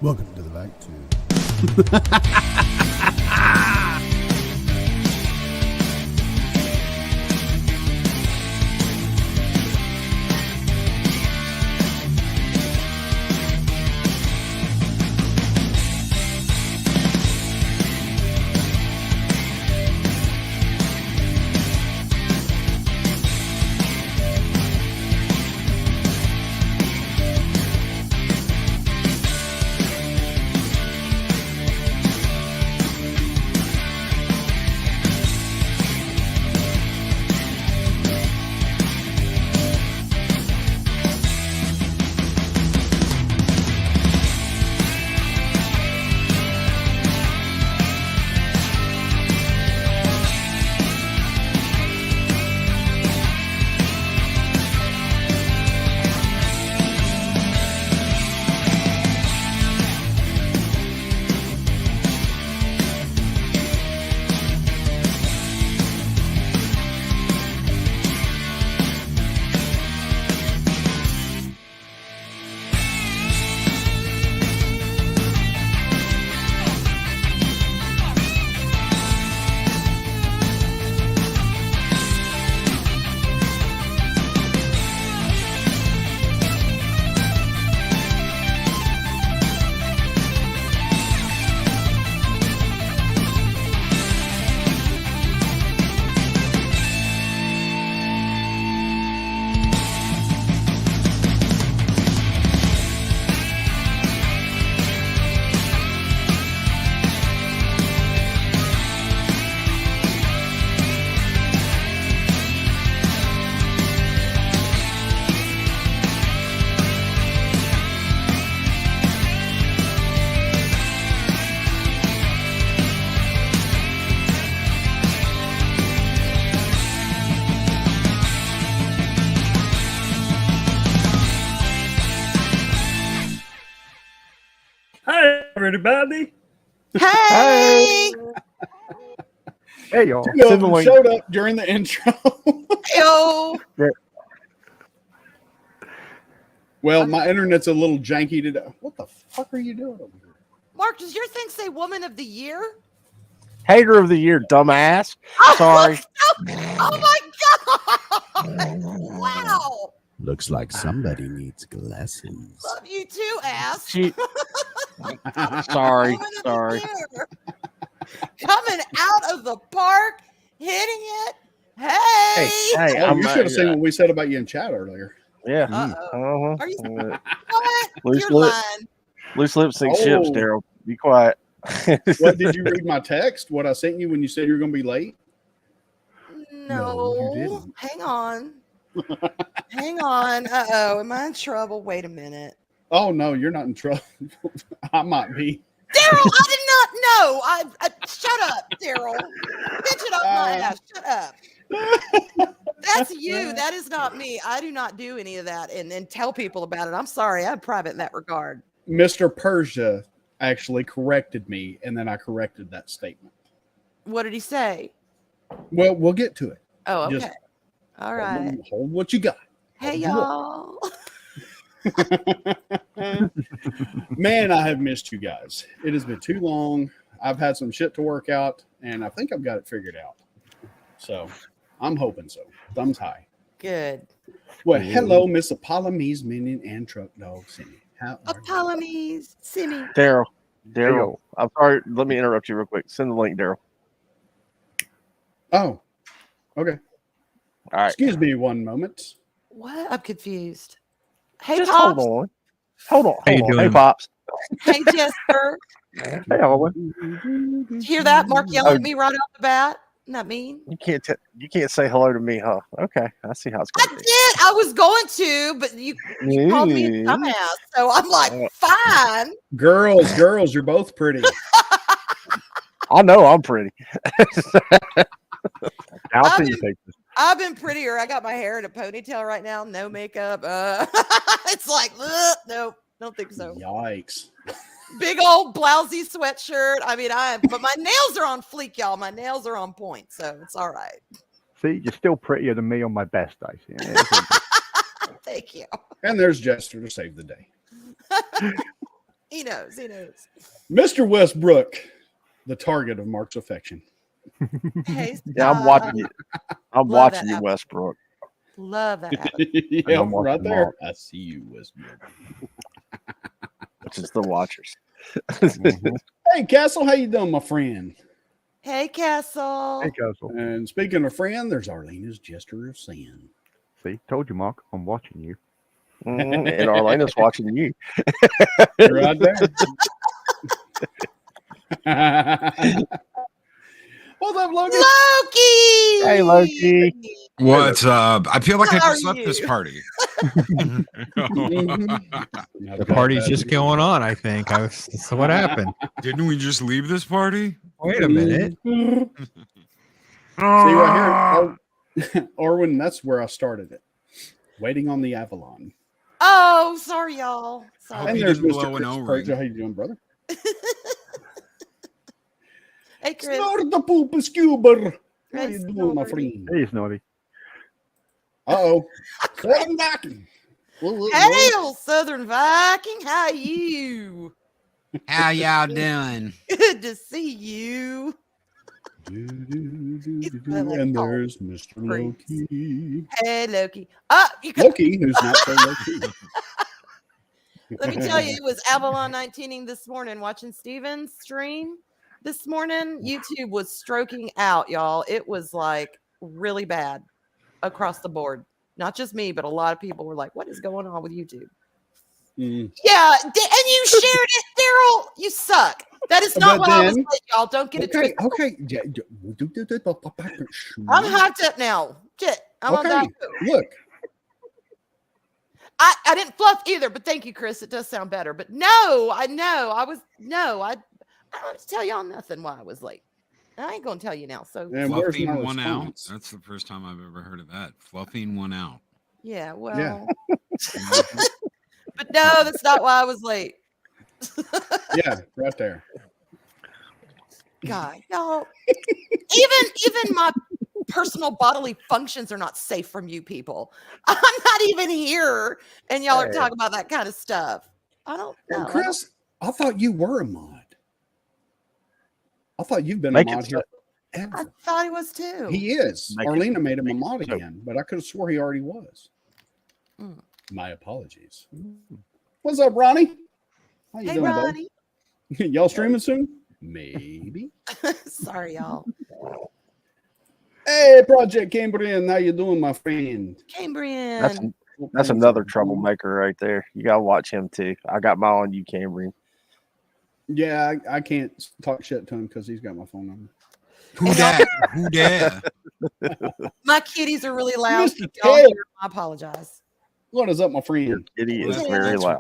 Welcome to the Back Tube. Hi, everybody. Hey! Hey, y'all. Two of them showed up during the intro. Yo! Well, my internet's a little janky today. What the fuck are you doing over here? Mark, does your thing say Woman of the Year? Hater of the year, dumbass. Sorry. Oh my God! Wow! Looks like somebody needs glasses. Love you too, ass. She, sorry. Woman of the Sorry. Year. Coming out of the park, hitting it. Hey! Hey, Oh, I'm you should have seen what we said about you in chat earlier. Yeah. Uh-oh. Are you Uh, what? Loose You're lip. lying. Loose lips sink ships, Oh. Daryl. Be quiet. What, did you read my text? What I sent you when you said you were going to be late? No, you didn't. hang on. Hang on. Uh-oh. Am I in trouble? Wait a minute. Oh, no, you're not in trouble. I might be. Daryl, I did not know. Shut up, Daryl. Bitch it up my ass. Shut up. That's you. That is not me. I do not do any of that and tell people about it. I'm sorry. I'm private in that regard. Mr. Persia actually corrected me, and then I corrected that statement. What did he say? Well, we'll get to it. Oh, okay. Just All right. Hold what you got. Hey, Hold y'all. Man, I have missed you guys. It has been too long. I've had some shit to work out, and I think I've got it figured out. So I'm hoping so. Thumbs high. Good. Well, hello, Miss Apollomies, Minion, and Truck Dog Cindy. How are you? Apollomies. Simi. Daryl. I'm sorry. Let me interrupt you real quick. Send the link, Daryl. Oh, okay. All right. Excuse me one moment. What? I'm confused. Hey, Just Pops. hold on. Hold on. How you Hold on. doing? Hey, Pops. Hey, Jester. Hey, Owen. Did you hear that? Mark yelling at me right off the bat. Isn't that mean? You can't say hello to me, huh? Okay. I see how it's I going to did. I was going to, but you be. called me a dumbass. So I'm like, fine. Girls, you're both pretty. I know I'm pretty. I'll I've see been- your pictures. I've been prettier. I got my hair in a ponytail right now. No makeup. It's like, nope, don't think so. Yikes. Big old blousy sweatshirt. I mean, but my nails are on fleek, y'all. My nails are on point, so it's all right. See, you're still prettier than me on my best days. Yeah, Thank you. And there's Jester to save the day. He knows. He knows. Mr. Westbrook, the target of Mark's affection. Hey, Yeah, I'm watching you. I'm Love watching that you, app. Westbrook. Love that. App. Yeah, I'm watching right there. Mark. I see you, Westbrook. Which is the Watchers. Mhm. Hey, Castle, how you doing, my friend? Hey, Castle. Hey, Castle. And speaking of friend, there's Arlena's Jester of Sin. See, told you, Mark. I'm watching you. And Arlena's watching you. Right there. What's up, Logan? Loki. Hey, Loki. What's up? I feel like I How just are left this you? party. The party's just going on, I think. So what happened? Didn't we just leave this party? Wait a minute. See right here, Orwin. That's where I started it. Waiting on the Avalon. Oh, sorry, y'all. Hope Sorry. And you there's didn't Mr. blow an Chris O-ring. Persia. How you doing, brother? Hey, Chris. Snort the poop scuba. How Hey, you doing, my Snorty. friend? Hey, Snotty. Uh-oh. Southern Viking. Hail, Southern Viking. How you? How y'all doing? Good to see you. And there's Mr. Loki. Hey, Loki. You can, Loki, who's not so Loki. let me tell you, it was Avalon 19ing this morning watching Steven's stream this morning. YouTube was stroking out, y'all. It was like really bad across the board. Not just me, but a lot of people were like, what is going on with YouTube? Mm. Yeah, and you shared it, Daryl. You suck. That is not But what I was then- saying, y'all. Don't get it Okay, twisted. okay. I'm hyped up now. Shit, I'm on Okay, that. look. I didn't fluff either, but thank you, Chris. It does sound better. But no, I know. I don't tell y'all nothing why I was late. I ain't gonna tell you now. So And where's my Fluffing one out. response? That's the first time I've ever heard of that. Fluffing one out. yeah, well. Yeah. But no, that's not why I was late. Yeah, right there. God, y'all. Even my personal bodily functions are not safe from you people. I'm not even here, and y'all are Hey. talking about that kind of stuff. I don't know. And Chris, I thought you were a mod. I thought you've been Make a it mod here I forever. thought he was too. He is. Make it- Arlena made him a make it mod so. again, but I could have swore he already was. Mm. My apologies. What's up, Ronnie? How you Hey, doing, bud? Ronnie. Y'all streaming soon? Maybe. Sorry, y'all. Hey, Project Cambrian, how you doing, my friend? Cambrian. That's another troublemaker right there. You gotta watch him too. I got my on you, Cambrian. Yeah, I can't talk shit to him because he's got my phone number. Who dat? Who dat? My kitties are really loud. Mr. If y'all Taylor. hear, I apologize. What is up, my Your friend? kitty is Well, very that's, loud.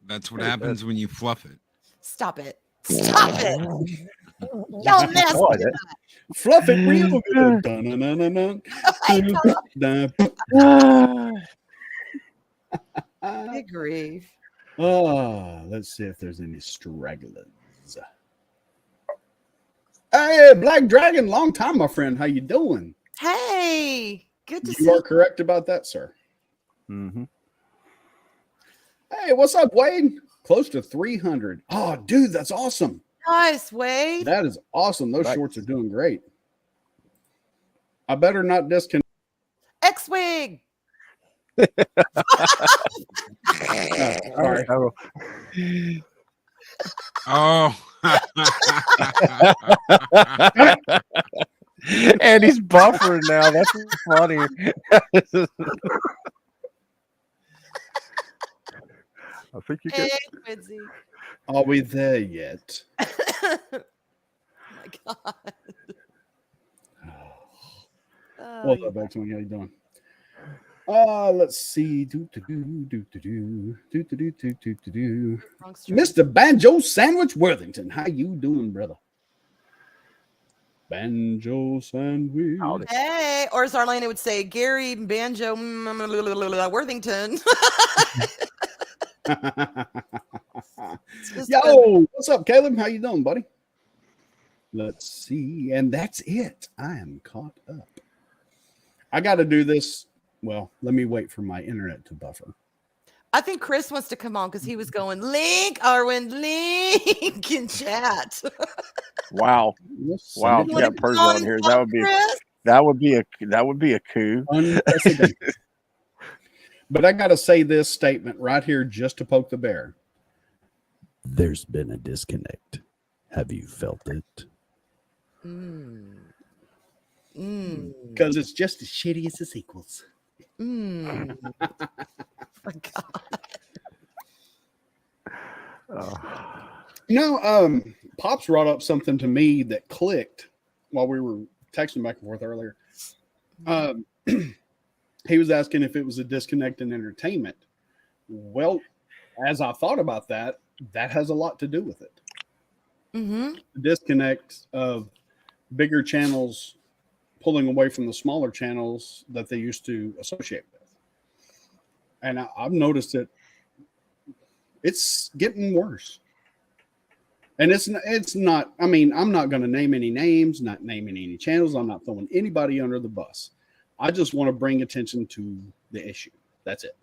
that's what happens when you fluff it. Stop it. Stop it. Y'all nasty. I like it. Fluff it real good. Dun-dun-dun-dun-dun. Dun-dun. Good grief. Let's see if there's any stragglers. Hey, Black Dragon, long time, my friend. How you doing? Hey, good to see You are you. correct about that, sir. Mm-hmm. Hey, what's up, Wade? Close to 300. Oh, dude, that's awesome. Nice, Wade. That is awesome. Those Right. shorts are doing great. I better not disconnect. X-Wing. Sorry. Oh. And he's buffering now. That's funny. I think you Hey, get. Quincy. Are we there yet? Oh my God. Oh, What's you- up, X-Wing? How you doing? Let's see. wrong stream. Mr. Banjo Sandwich Worthington. How you doing, brother? Banjo Sandwich. Howdy. Hey, or as Arlena would say, Gary Banjo Worthington. It's just a- Yo, what's up, Caleb? How you doing, buddy? Let's see. And that's it. I am caught up. I got to do this. Well, let me wait for my internet to buffer. I think Chris wants to come on because he was going link, Arwen, link in chat. Wow. Let's send Wow. it If You you wanna got come Purdy on on and here, talk, Chris? that would be a coup. unprecedented. But I got to say this statement right here just to poke the bear. There's been a disconnect. Have you felt it? Mm. Mm. Because it's just as shitty as the sequels. Mm. My God. Pops brought up something to me that clicked while we were texting back and forth earlier. He was asking if it was a disconnect in entertainment. Well, as I thought about that, that has a lot to do with it. Mm-hmm. The disconnect of bigger channels pulling away from the smaller channels that they used to associate with. And I've noticed it. It's getting worse. And it's not, I mean, I'm not going to name any names, not naming any channels. I'm not throwing anybody under the bus. I just want to bring attention to the issue. That's it.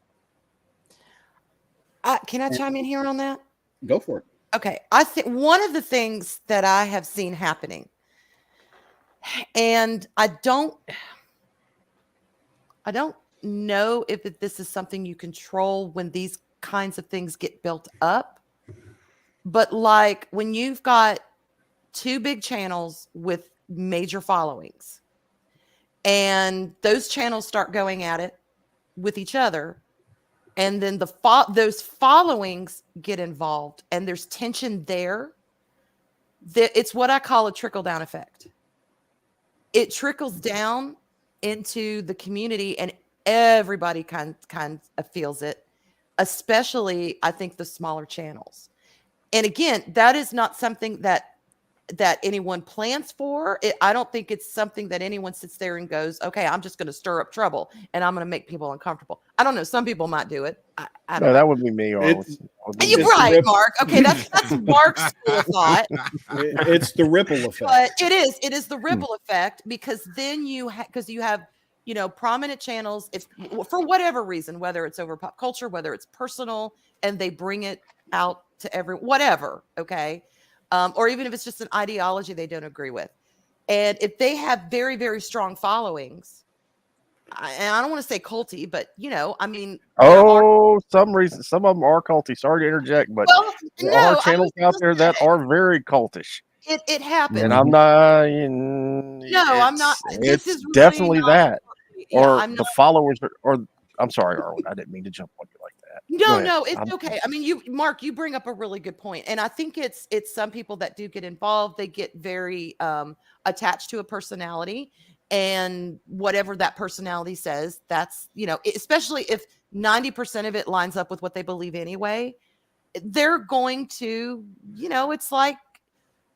Can I chime in here on that? Go for it. Okay. I think one of the things that I have seen happening, and I don't know if this is something you control when these kinds of things get built up, but like when you've got two big channels with major followings and those channels start going at it with each other, and then those followings get involved and there's tension there, it's what I call a trickle-down effect. It trickles down into the community and everybody kind of feels it, especially I think the smaller channels. And again, that is not something that anyone plans for. I don't think it's something that anyone sits there and goes, okay, I'm just going to stir up trouble and I'm going to make people uncomfortable. I don't know. Some people might do it. I don't know. That would be me. You're right, Mark. Okay, that's Mark's school of thought. It's the ripple effect. But it is the ripple effect, because then you have prominent channels, if for whatever reason, whether it's over pop culture, whether it's personal, and they bring it out to whatever, okay, or even if it's just an ideology they don't agree with, and if they have very, very strong followings, and I don't want to say culty, but I mean, some of them are culty. Sorry to interject, but there are channels out there that are very cultish. It happens, and I'm not. I'm not. It's really definitely not, that, or I'm the not, followers, or I'm sorry, Arwen, I didn't mean to jump on you like that. No, it's okay. I mean, Mark, you bring up a really good point, and I think it's some people that do get involved. They get very attached to a personality, and whatever that personality says, that's especially if 90% of it lines up with what they believe anyway, they're going to, it's like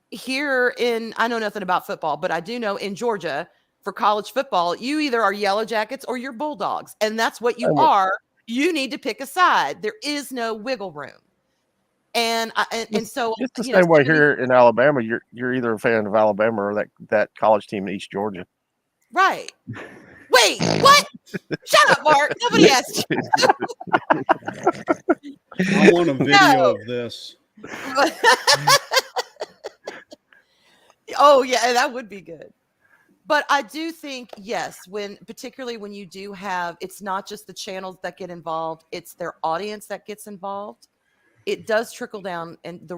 here I know nothing about football, but I do know in Georgia for college football, you either are Yellow Jackets or you're Bulldogs, and that's what you are. You need to pick a side. There is no wiggle room. And so it's the same way here in Alabama. You're either a fan of Alabama or that college team in East Georgia. Right. Wait, what? Shut up, Mark. Nobody asked you. I want a video of this. Oh, yeah, that would be good. But I do think, yes, particularly when you do have, it's not just the channels that get involved, it's their audience that gets involved. It does trickle down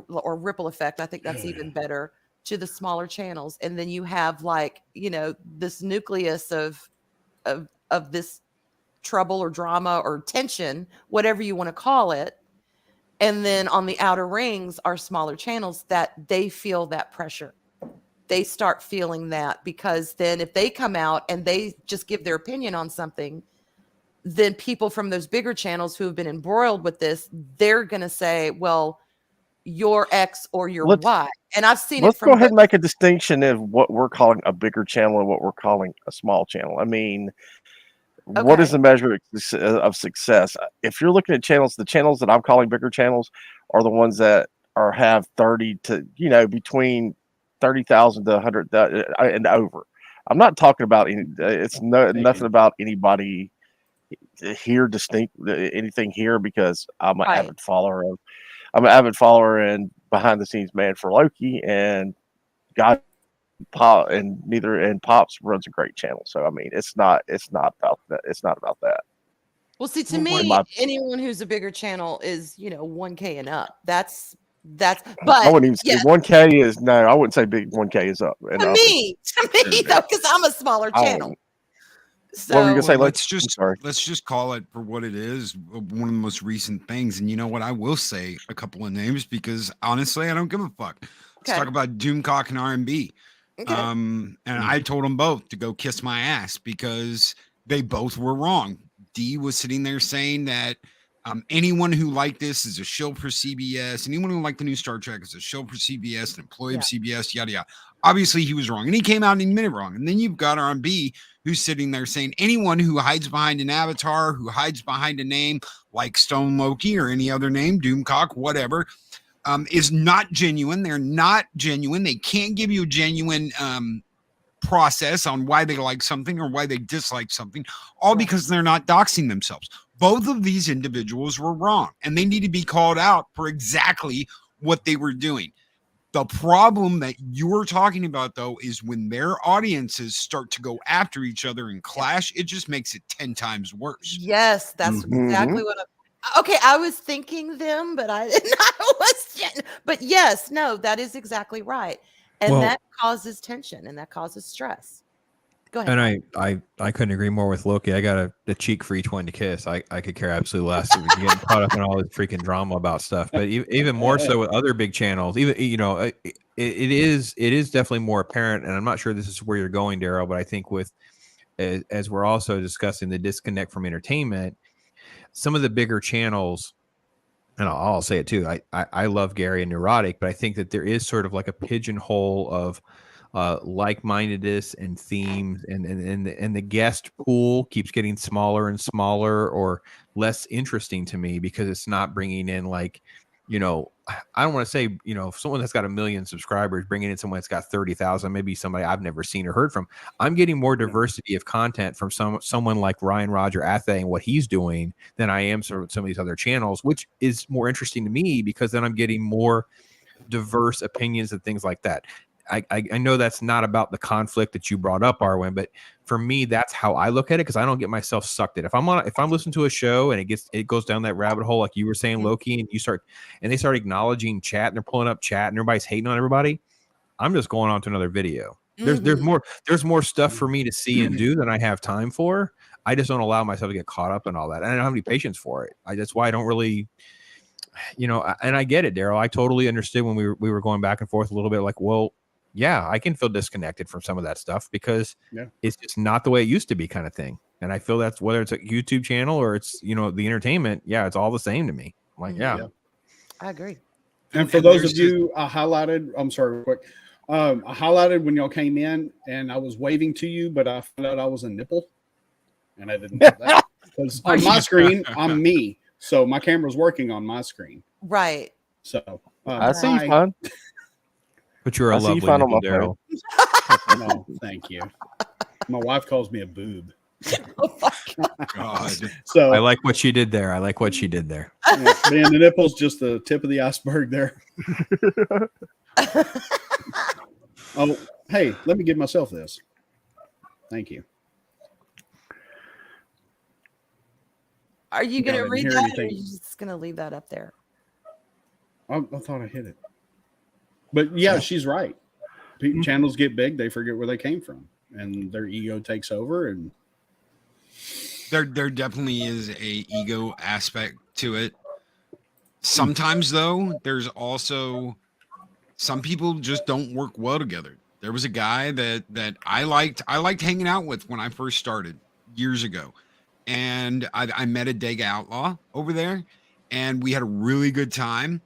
or ripple effect. I think that's even better, to the smaller channels. And then you have this nucleus of this trouble or drama or tension, whatever you want to call it. And then on the outer rings are smaller channels that they feel that pressure. They start feeling that, because then if they come out and they just give their opinion on something, then people from those bigger channels who have been embroiled with this, they're going to say, well, you're X or you're Y. And I've seen let's go ahead and make a distinction of what we're calling a bigger channel and what we're calling a small channel. I mean, what is the measure of success? If you're looking at channels, the channels that I'm calling bigger channels are the ones that have 30 to, between 30,000 to 100 and over. I'm not talking about nothing about anybody, hear distinct anything here because I'm an Right. avid follower of. I'm an avid follower and behind the scenes man for Loki, and God Pop and Pops runs a great channel. So I mean, it's not about that. It's not about that. Well, see, to In me, my- anyone who's a bigger channel is, 1K and up. That's, I but wouldn't even say yeah, 1K is no. I wouldn't say big 1K is up. to me, though, because I'm a smaller I channel. don't- So, What were you gonna say? Well, I'm sorry. let's just call it for what it is. One of the most recent things, and you know what? I will say a couple of names because honestly, I don't give a fuck. Let's Okay. talk about Doomcock and R&B. okay. And I told them both to go kiss my ass because they both were wrong. D was sitting there saying that anyone who liked this is a shill for CBS. Anyone who liked the new Star Trek is a shill for CBS, an employee of CBS, yada yada. Obviously, he was wrong, and he came out and admitted wrong. And then you've got R&B who's sitting there saying anyone who hides behind an avatar, who hides behind a name like Stone Loki or any other name, Doomcock, whatever, is not genuine. They're not genuine. They can't give you a genuine process on why they like something or why they dislike something, all because they're not doxing themselves. Both of these individuals were wrong, and they need to be called out for exactly what they were doing. The problem that you're talking about, though, is when their audiences start to go after each other and clash, it just makes it 10 times worse. Yes, that's exactly what okay, I was thinking them, but I did not was but yes, no, that is exactly right. And Well- that causes tension and that causes stress. Go ahead. And I couldn't agree more with Loki. I got a cheek for each one to kiss. I could care absolutely less. If you're getting caught up in all this freaking drama about stuff, but even more so with other big channels. Even it is definitely more apparent. And I'm not sure this is where you're going, Daryl, but I think with as we're also discussing the disconnect from entertainment, some of the bigger channels. And I'll say it too. I love Gary and Neurotic, but I think that there is sort of like a pigeonhole of like-mindedness and themes, and the guest pool keeps getting smaller and smaller or less interesting to me because it's not bringing in like, I don't want to say, someone that's got 1 million subscribers, bringing in someone that's got 30,000, maybe somebody I've never seen or heard from. I'm getting more diversity of content from someone like Ryan Roger Athay and what he's doing than I am some of these other channels, which is more interesting to me because then I'm getting more diverse opinions and things like that. I know that's not about the conflict that you brought up, Arwen, but for me, that's how I look at it because I don't get myself sucked in. If I'm listening to a show and it goes down that rabbit hole, like you were saying, Loki, and they start acknowledging chat and they're pulling up chat and everybody's hating on everybody, I'm just going on to another video. There's more stuff for me to see and do than I have time for. I just don't allow myself to get caught up in all that. And I don't have any patience for it. That's why I don't really. And I get it, Daryl. I totally understood when we were going back and forth a little bit. Like, well, yeah, I can feel disconnected from some of that stuff because it's just not the way it used to be, kind of thing. And I feel that's whether it's a YouTube channel or it's the entertainment. Yeah, it's all the same to me. I'm like, I agree. And for those of you, I highlighted. I'm sorry, real quick. I highlighted when y'all came in, and I was waving to you, but I found out I was a nipple, and I didn't know that because on my screen I'm me. So my camera's working on my screen. Right. So I see you fine. But you're a I see you lovely fine on nipple, my Daryl. No, thank you. My wife calls me a boob. God. So I like what she did there. man, the nipple's just the tip of the iceberg there. Oh, hey, let me give myself this. Thank you. Are you Yeah, I going to didn't read hear that or are anything. you just going to leave that up there? I thought I hit it. But yeah, she's right. Channels get big, they forget where they came from, and their ego takes over. And There definitely is a ego aspect to it. Sometimes though, there's also some people just don't work well together. There was a guy that I liked hanging out with when I first started years ago. And I met a Dega Outlaw over there, and we had a really good time.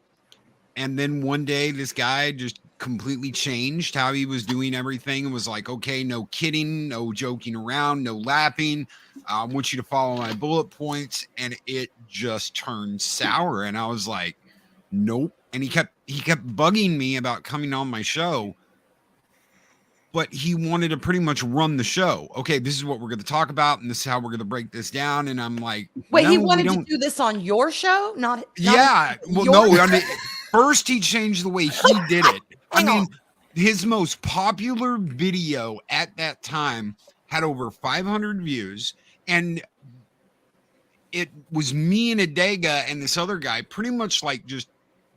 And then one day, this guy just completely changed how he was doing everything and was like, okay, no kidding, no joking around, no laughing. I want you to follow my bullet points. And it just turned sour. And I was like, nope. And he kept bugging me about coming on my show. but he wanted to pretty much run the show. Okay, this is what we're going to talk about, and this is how we're going to break this down. And I'm like, Wait, no, he we wanted to don't. do this on your show, not Yeah, well, your- no. I mean, first he changed the way he did it. I Hang mean, on. his most popular video at that time had over 500 views, and it was me and Adega and this other guy pretty much like just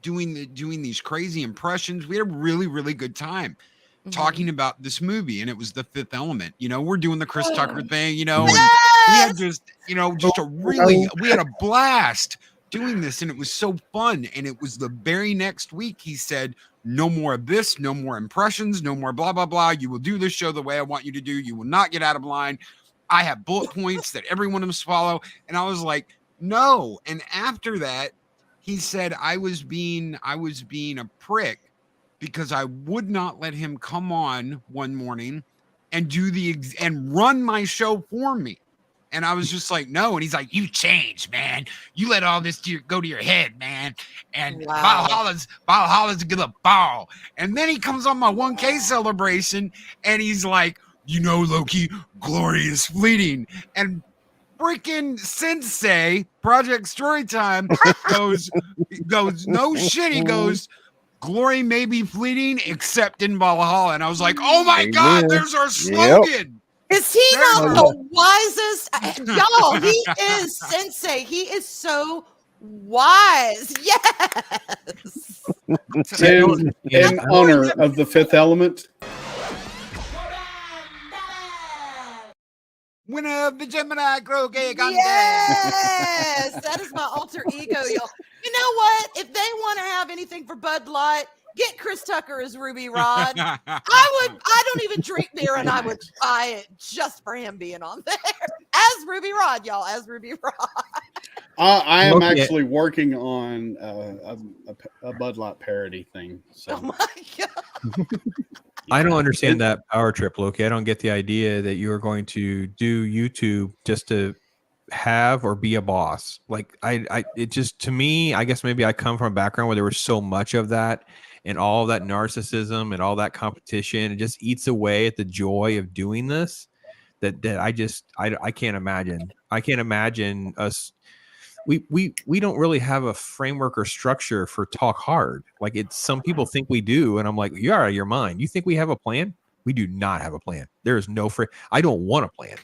doing these crazy impressions. We had a really, really good time Mhm. talking about this movie, and it was The Fifth Element. You know, we're doing the Chris Tucker thing, you know, and we had just, you know, just a really, we had a blast doing this, and it was so fun. And it was the very next week he said, no more of this, no more impressions, no more blah, blah, blah. You will do this show the way I want you to do. You will not get out of line. I have bullet points that everyone must follow. And I was like, no. And after that, he said I was being a prick because I would not let him come on one morning and do and run my show for me. And I was just like, no. And he's like, you changed, man. You let all this go to your head, man. And Wow. Valhalla's gonna ball. And then he comes on my 1K celebration and he's like, you know, Loki, glory is fleeting. And freaking Sensei, Project Storytime, goes, no shit. He goes, glory may be fleeting, except in Valhalla. And I was like, oh my God, Amen. there's our slogan. Is he There not you the wisest? Y'all, he is Sensei. He is so wise. Yes. In honor of The Fifth Element, Winner of the Gemini Croquet contest. Yes, that is my alter ego, y'all. You know what? If they want to have anything for Bud Light, get Chris Tucker as Ruby Rod. I don't even drink beer, and I would buy it just for him being on there as Ruby Rod, y'all. As Ruby Rod. I am Okay. actually working on a Bud Light parody thing. Oh So my god. I don't understand that power trip, Loki. I don't get the idea that you are going to do YouTube just to have or be a boss. Like it just, to me, I guess maybe I come from a background where there was so much of that and all that narcissism and all that competition. It just eats away at the joy of doing this. That I can't imagine. I can't imagine us. We don't really have a framework or structure for Talk Hard. Like, it's, some people think we do, and I'm like, you're out of your mind. You think we have a plan? We do not have a plan. There is no I don't want a plan.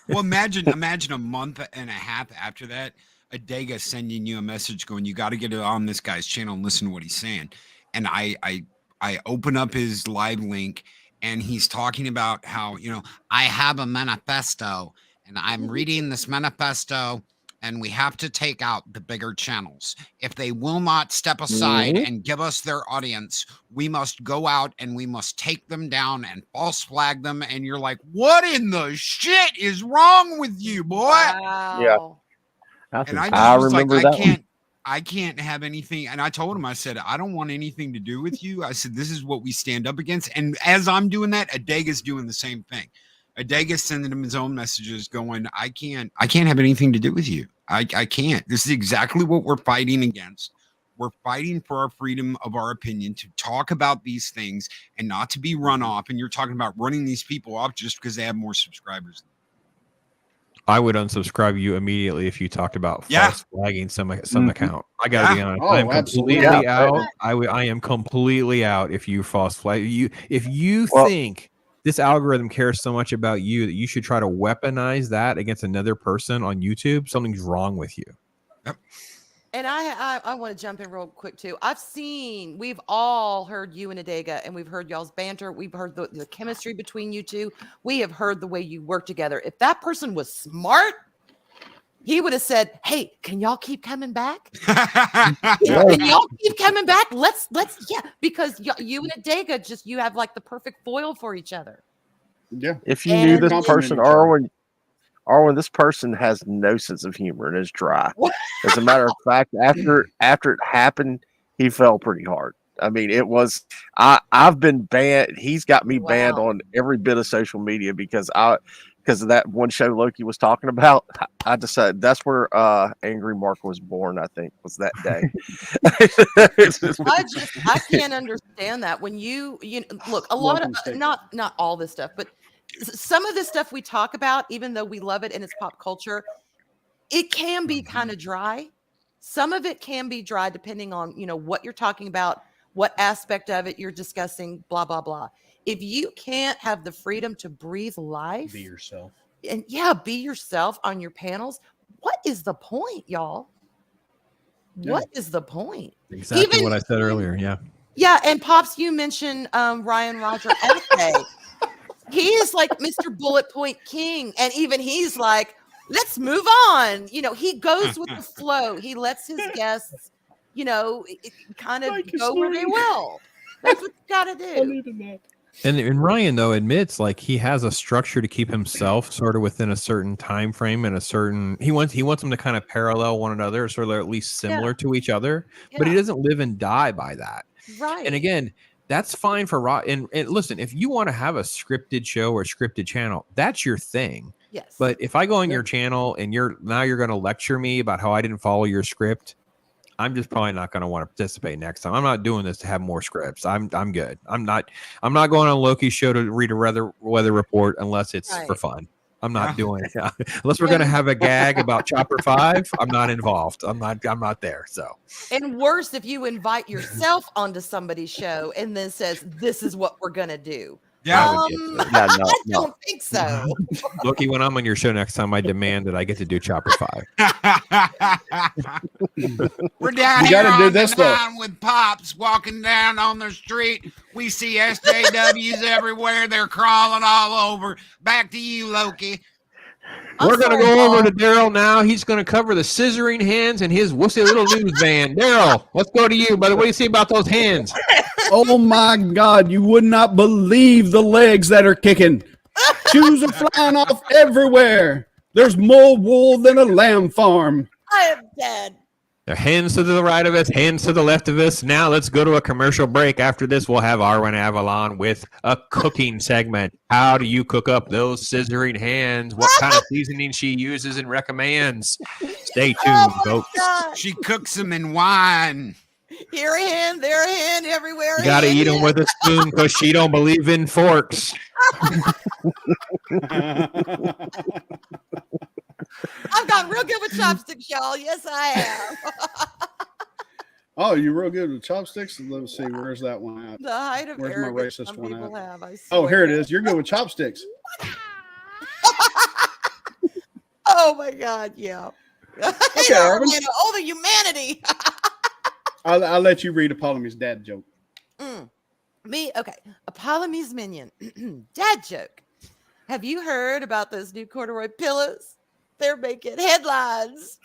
Well, imagine a month and a half after that, Adega sending you a message going, you got to get on this guy's channel and listen to what he's saying. And I open up his live link, and he's talking about how, you know, I have a manifesto, and I'm reading this manifesto, and we have to take out the bigger channels. If they will not step aside and give us their audience, we must go out and we must take them down and false flag them. And you're like, what in the shit is wrong with you, boy? Wow. That's And I insane. just I was like, remember that one. I can't have anything. And I told him, I said, I don't want anything to do with you. I said, this is what we stand up against. And as I'm doing that, Adega's doing the same thing. Adega's sending him his own messages going, I can't have anything to do with you. I can't. This is exactly what we're fighting against. We're fighting for our freedom of our opinion to talk about these things and not to be run off. And you're talking about running these people off just because they have more subscribers. I would unsubscribe you immediately if you talked about Yeah. false flagging some account. I gotta be Yeah. honest. Oh, I am absolutely. completely Yeah. out. I am completely out if you false flag you. If you Well- think this algorithm cares so much about you that you should try to weaponize that against another person on YouTube, something's wrong with you. And I want to jump in real quick too. We've all heard you and Adega, and we've heard y'all's banter. We've heard the chemistry between you two. We have heard the way you work together. If that person was smart, he would have said, "Hey, can y'all keep coming back? Can y'all keep coming back? Let's yeah." Because you and Adega you have like the perfect foil for each other. yeah, If you And- knew this Compliment person, each other. Arwen, this person has no sense of humor and is dry. As a matter of fact, after it happened, he fell pretty hard. I mean, it was I've been banned. He's got me banned Wow. on every bit of social media because because of that one show Loki was talking about. I decided that's where Angry Mark was born. I think was that day. I can't understand that when you look, a lot Welcome, of Steve. not all this stuff, but some of this stuff we talk about, even though we love it and it's pop culture, it can be kind of dry. Some of it can be dry depending on what you're talking about, what aspect of it you're discussing, blah blah blah. If you can't have the freedom to breathe life, Be yourself. and be yourself on your panels, what is the point, y'all? Yeah. What is the point? Exactly Even- what I said earlier. Yeah. Yeah, and Pops, you mentioned Ryan Roger Arte. He is like Mr. Bullet Point King, and even he's like, let's move on. He goes with the flow. He lets his guests, kind of Like a go where they snake. will. That's what you gotta do. needed that. And Ryan though admits like he has a structure to keep himself sort of within a certain time frame and a certain he wants them to kind of parallel one another, so they're at least similar to each other. But he Yeah. doesn't live and die by that. Right. And again, that's fine for Raw. And listen, if you want to have a scripted show or scripted channel, that's your thing. yes. But if I go on your channel and you're going to lecture me about how I didn't follow your script, I'm just probably not going to want to participate next time. I'm not doing this to have more scripts. I'm good. I'm not going on Loki's show to read a weather report unless it's for Right. fun. I'm not doing it unless we're going to have a gag about Chopper 5. I'm not involved. I'm not there. So. And worse, if you invite yourself onto somebody's show and then says, "This is what we're gonna do." Yeah. Yeah, no, I no. don't think so. Loki, when I'm on your show next time, I demand that I get to do Chopper 5. We're down You here gotta do on this, the though. nine with Pops walking down on the street. We see SJWs everywhere. They're crawling all over. Back to you, Loki. I'm We're going to sorry, go over Paul. to Daryl now. He's going to cover the scissoring hands and his wussy little news van. Daryl, let's go to you, brother. What do you say about those hands? Oh my God, you would not believe the legs that are kicking. Shoes are flying off everywhere. There's more wool than a lamb farm. I am dead. There are hands to the right of us, hands to the left of us. Now let's go to a commercial break. After this, we'll have Arwen Avalon with a cooking segment. How do you cook up those scissoring hands? What kind of seasoning she uses and recommends? Stay tuned, Oh my folks. God. She cooks them in wine. Here a hand, there a hand, everywhere. You got to a hand. eat them with a spoon because she don't believe in forks. I've got real good with chopsticks, y'all. Yes, I have. Oh, you're real good with chopsticks? Let's see, where's that one at? The height of Where's my arrogance racist some one people at? have. I Oh, here it swear. is. You're good with chopsticks. Oh my God, yeah. Okay, Arvin. All the humanity. I'll let you read Apollonie's dad joke. Me, okay. Apollonie's minion. Dad joke. Have you heard about those new corduroy pillows? They're making headlines.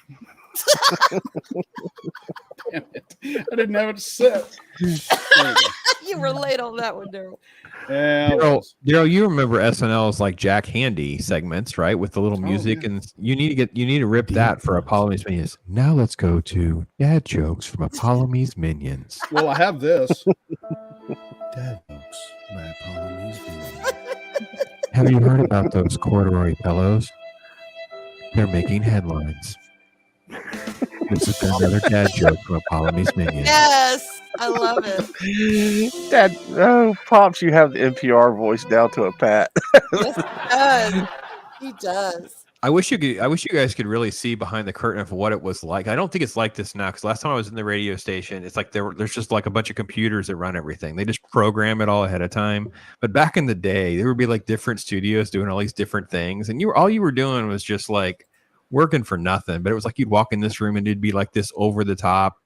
Damn it. I didn't have it set. There you go. You were late on that one, Daryl. Yeah, I was. Daryl, you remember SNL's like Jack Handy segments, right? With the little music, yeah. and you need to rip that for Apollonie's Minions. Now let's go to dad jokes from Apollonie's Minions. Well, I have this. Dad jokes by Apollonie's Minions. Have you heard about those corduroy pillows? They're making headlines. This is another dad joke from Apollonie's Minions. Yes, I love it. Dad, oh, Pops, you have the NPR voice down to a pat. Yes, he does. He does. I wish you guys could really see behind the curtain of what it was like. I don't think it's like this now, because last time I was in the radio station, it's like there's just like a bunch of computers that run everything. They just program it all ahead of time. But back in the day, there would be like different studios doing all these different things, and all you were doing was just like working for nothing. But it was like you'd walk in this room and it'd be like this over the top,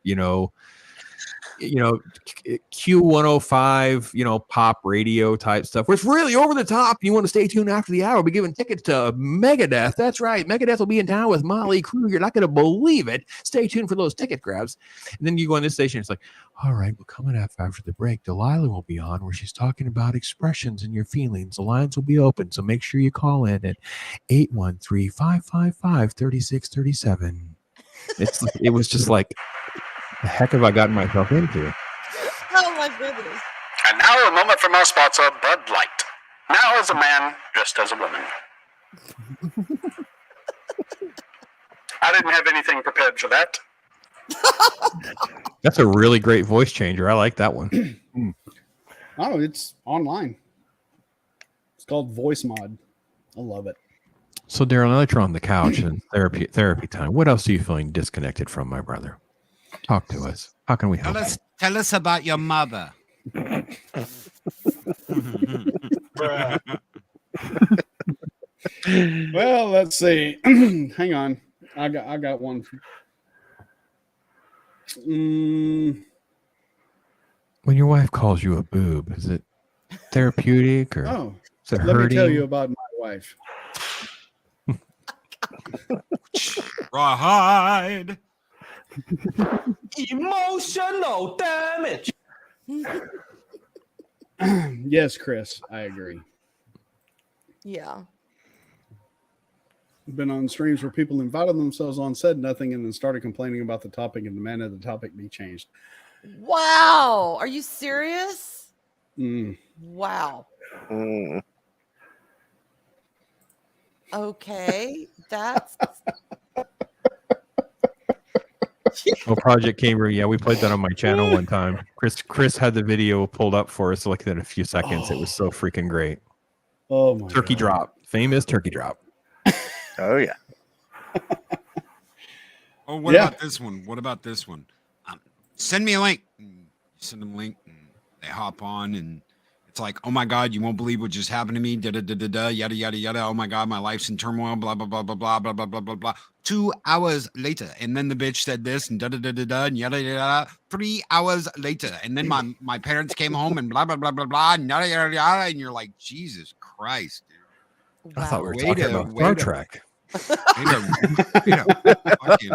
Q105, pop radio type stuff. Where it's really over the top. You want to stay tuned after the hour. We'll be giving tickets to Megadeth. That's right. Megadeth will be in town with Molly Crew. You're not going to believe it. Stay tuned for those ticket grabs. And then you go on this station. It's like, all right, well, coming up after the break, Delilah will be on where she's talking about expressions and your feelings. The lines will be open. So make sure you call in at 813-555-3637. It was just like, the heck have I gotten myself into? Oh my goodness. And now a moment from our sponsor, Bud Light. Now as a man, just as a woman. I didn't have anything prepared for that. That's a really great voice changer. I like that one. Oh, it's online. It's called Voice Mod. I love it. So, Daryl, now that you're on the couch and therapy time, what else are you feeling disconnected from, my brother? Talk to us. How can we help? Tell us about your mother. Well, let's see. Hang on. I got one. When your wife calls you a boob, is it therapeutic or Oh, is it let hurting? me tell you about my wife. Rawhide. Emotional damage. Yes, Chris, I agree. Yeah. Been on streams where people invited themselves on, said nothing, and then started complaining about the topic and demanded the topic be changed. Wow. Are you serious? Mm. Wow. Mm. Okay. That's Oh, Project Cambria. Yeah, we played that on my channel one time. Chris had the video pulled up for us. Looked at a few seconds. It was so freaking great. Oh my Turkey God. drop. Famous turkey drop. Oh yeah. Oh, what Yeah. about this one? What about this one? Send me a link. Send them a link. And they hop on, and it's like, oh my God, you won't believe what just happened to me. Da da da da da. Yada yada yada. Oh my God, my life's in turmoil. Blah blah blah blah blah blah blah blah blah blah. 2 hours later, and then the bitch said this and da da da da da and yada yada. 3 hours later, and then my parents came home and blah blah blah blah blah and yada yada yada. And you're like, Jesus Christ, dude. I thought we were Way talking to- about way Star to- Trek. Fucking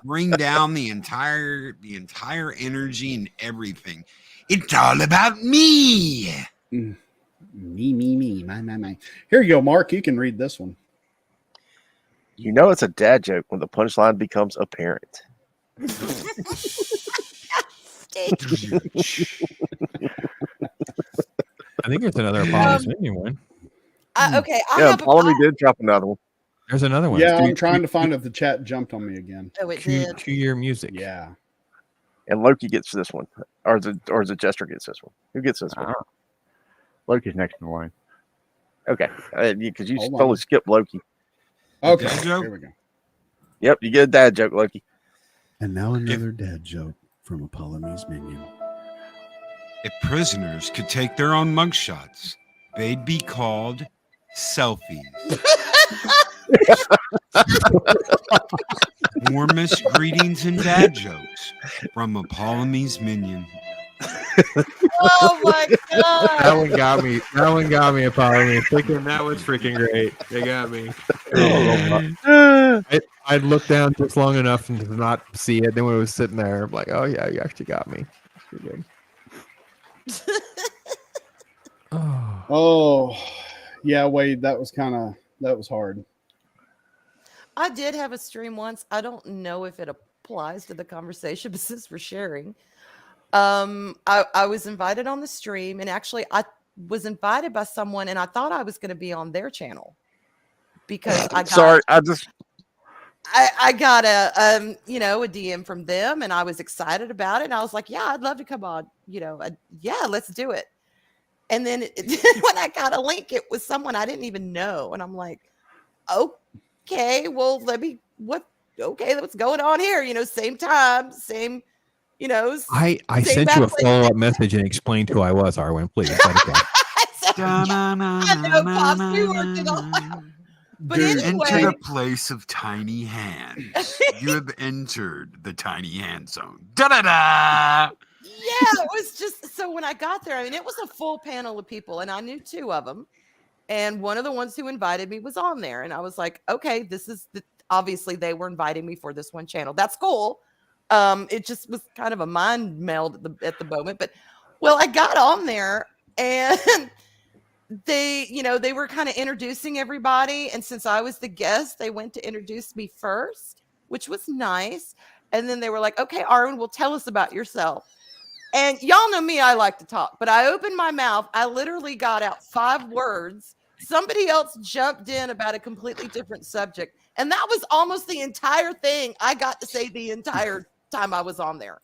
bring down the entire energy and everything. It's all about me. Me, my. Here you go, Mark. You can read this one. You know it's a dad joke when the punchline becomes apparent. I think it's another Apollo's Minion one. okay. I Yeah, have Follow Me did drop another one. There's another one. Yeah, It's I'm trying to find if the chat jumped on me again. Oh, it did. Two-year music. Yeah. And Loki gets this one. Or is it Jester gets this one? Who gets this one? Ah. Loki's next in the line. Okay. Because you Hold totally on. skipped Loki. Okay. Dad joke? Here we go. Yep, you get a dad joke, Loki. And now another dad joke from Apollo's Minion. If prisoners could take their own mugshots, they'd be called selfies. Warmest greetings and dad jokes from Apollo's Minion. Oh my That God. one got me. That one got me, Apollo. Thinking that was freaking great. They got me. I'd look down just long enough and to not see it. Then when it was sitting there, I'm like, oh yeah, you actually got me. Pretty good. Oh. Oh, yeah, Wade. That was hard. I did have a stream once. I don't know if it applies to the conversation, but since we're sharing, I was invited on the stream, and actually I was invited by someone, and I thought I was going to be on their channel because I got I got a a DM from them, and I was excited about it, and I was like, yeah, I'd love to come on, yeah, let's do it. And then when I got a link, it was someone I didn't even know, and I'm like, okay, well, what's going on here? Same time, same, I same sent you a backwards. follow-up message and explained who I was, Arwen. Please. Let it go. I know, Pops, we worked it all. But Dude, anyway, Enter the place of tiny hands. You have entered the tiny hand zone. Da da da. yeah, it was just so when I got there, I mean, it was a full panel of people, and I knew two of them. And one of the ones who invited me was on there. And I was like, okay, this is obviously they were inviting me for this one channel. That's cool. It just was kind of a mind meld at the moment. But well, I got on there and they were kind of introducing everybody. And since I was the guest, they went to introduce me first, which was nice. And then they were like, okay, Arwen, well, tell us about yourself. And y'all know me, I like to talk, but I opened my mouth. I literally got out 5 words somebody else jumped in about a completely different subject. And that was almost the entire thing I got to say the entire time I was on there.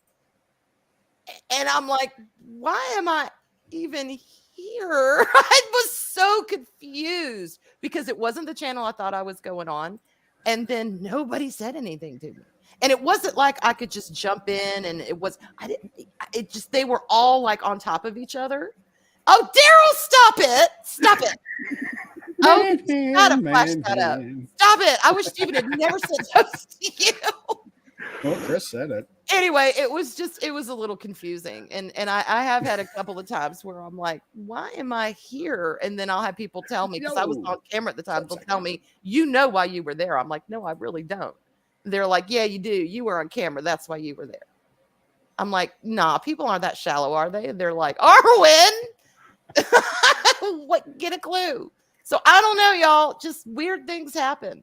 And I'm like, why am I even here? I was so confused because it wasn't the channel I thought I was going on. And then nobody said anything to me. And it wasn't like I could just jump in and they were all like on top of each other. Oh, Daryl, stop it. Stop it. Oh, gotta flash that up. Stop it. I wish Stephen had never said those to you. Well, Chris said it. Anyway, it was a little confusing. And I have had a couple of times where I'm like, why am I here? And then I'll have people tell me, because I was on camera at the time, they'll tell me, you know why you were there. I'm like, no, I really don't. They're like, yeah, you do. You were on camera. That's why you were there. I'm like, nah, people aren't that shallow, are they? And they're like, Arwen, what? Get a clue. So I don't know, y'all. Just weird things happen.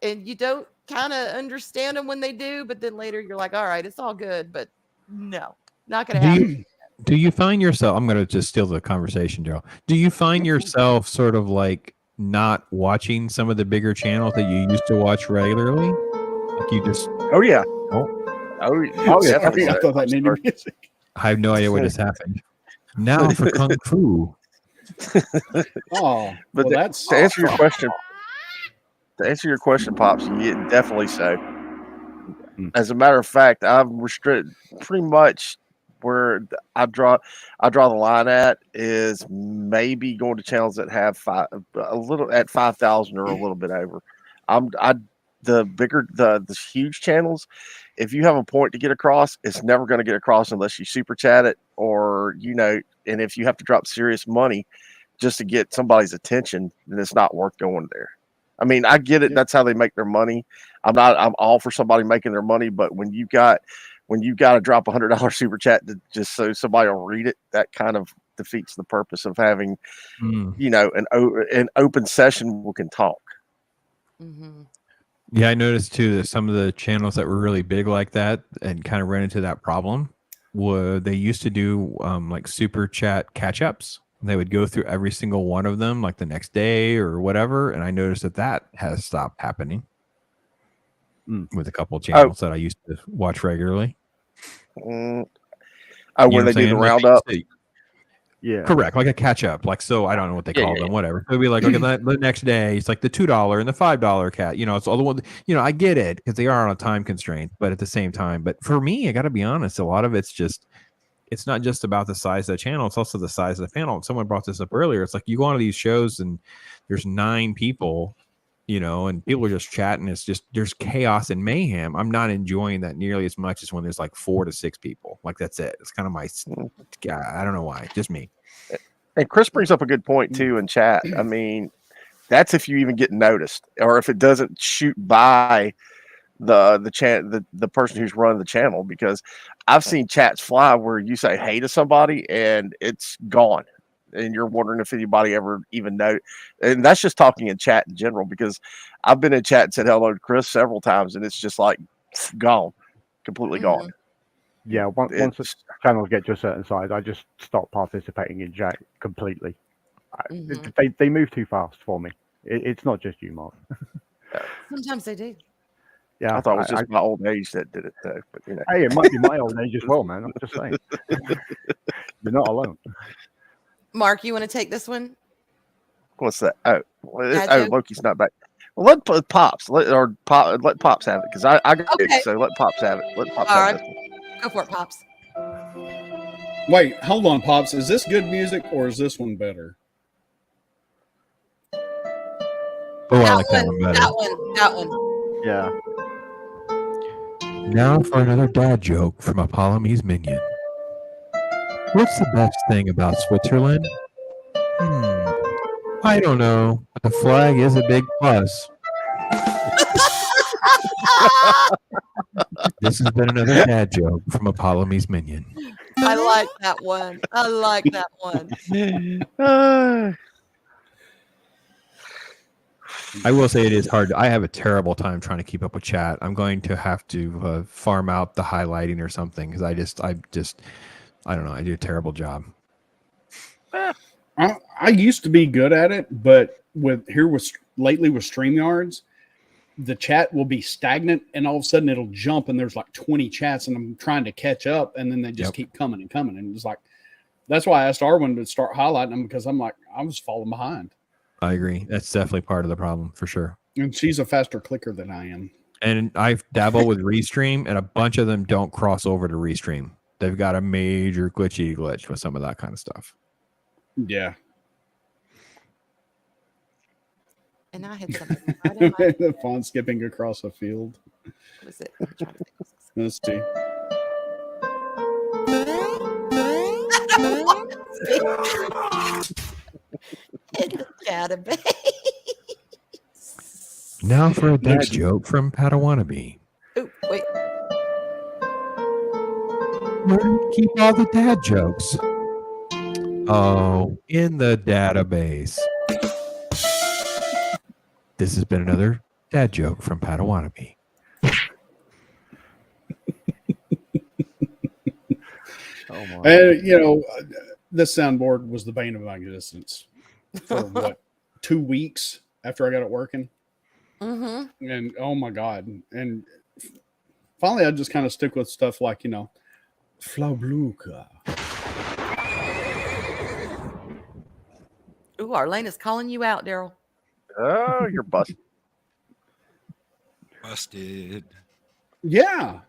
And you don't kind of understand them when they do, but then later you're like, all right, it's all good. But no, not going to happen. Do you find yourself, I'm going to just steal the conversation, Joe. Do you find yourself sort of like not watching some of the bigger channels that you used to watch regularly? Like you just. Oh, yeah. Oh, yeah. I thought that needed music. I have no idea what just happened. Now for Kung Fu. Oh, But well, that's to answer your question, Pops, yeah, definitely so. As a matter of fact, I've restricted pretty much where I draw the line at is maybe going to channels that have 5,000 or a little bit over. The huge channels, if you have a point to get across, it's never going to get across unless you super chat it or, and if you have to drop serious money just to get somebody's attention, then it's not worth going there. I mean, I get it. That's how they make their money. I'm all for somebody making their money, but when you got to drop $100 super chat just so somebody will read it, that kind of defeats the purpose of having, an open session where we can talk. Mm-hmm. Yeah, I noticed too that some of the channels that were really big like that and kind of ran into that problem were they used to do like super chat catch ups. They would go through every single one of them like the next day or whatever. And I noticed that has stopped happening with a couple of channels that I used to watch regularly. When they do the roundup. Yeah, correct, like a catch up, like, so I don't know what they call them, whatever. It'll be like, okay, the next day it's like the $2 and the $5 cat, it's all the one, I get it because they are on a time constraint, but at the same time, but for me, I got to be honest, a lot of it's not just about the size of the channel, it's also the size of the panel. And someone brought this up earlier. It's like you go on to these shows and there's 9 people, and people are just chatting. It's just, there's chaos and mayhem. I'm not enjoying that nearly as much as when there's like 4 to 6 people. Like that's it. It's kind of my, I don't know why, just me. And Chris brings up a good point too in chat. I mean, that's if you even get noticed, or if it doesn't shoot by the person who's running the channel, because I've seen chats fly where you say hey to somebody and it's gone, and you're wondering if anybody ever even know. And that's just talking in chat in general, because I've been in chat and said hello to Chris several times, and it's just like gone, completely gone. Yeah, once the channels get to a certain size, I just stop participating in chat completely. They move too fast for me. It's not just you, Mark. Sometimes they do. Yeah, I thought it was just my old age that did it, though. But hey, it might be my old age as well, man. I'm just saying. You're not alone. Mark, you want to take this one? What's that? Loki's not back. Well, let Pops let Pops have it, because I got it. So let Pops have it. Let Pops have it. Go for it, Pops. Wait, hold on, Pops. Is this good music or is this one better? Oh, I like that one better. That one. Yeah. Now for another dad joke from a Polynesian minion. What's the best thing about Switzerland? I don't know. The flag is a big plus. This has been another dad joke from a Polynesian minion. I like that one. I will say it is hard. I have a terrible time trying to keep up with chat. I'm going to have to farm out the highlighting or something, because I don't know. I do a terrible job. I used to be good at it, but with lately with StreamYards, the chat will be stagnant and all of a sudden it'll jump and there's like 20 chats and I'm trying to catch up and then they just keep coming and coming. And it's like, that's why I asked Arwen to start highlighting them because I'm like, I was falling behind. I agree. That's definitely part of the problem for sure. And she's a faster clicker than I am. And I've dabbled with Restream, and a bunch of them don't cross over to Restream. They've got a major glitch with some of that kind of stuff. Yeah. And I had something right in my The fawn skipping across a field. what was it? I'm trying to think. Let's see. In the database. Now for a dad joke from Padawannabe. Oh, wait. Where do you keep all the dad jokes? Oh, in the database. This has been another dad joke from Padawannabe. Oh my. And, you know, this soundboard was the bane of my existence for what, 2 weeks after I got it working. Mm-hmm. And oh my God. And finally, I just kind of stick with stuff like, you know, Flaublüka. Ooh, Arlene is calling you out, Daryl. Oh, you're busted. Busted. Yeah.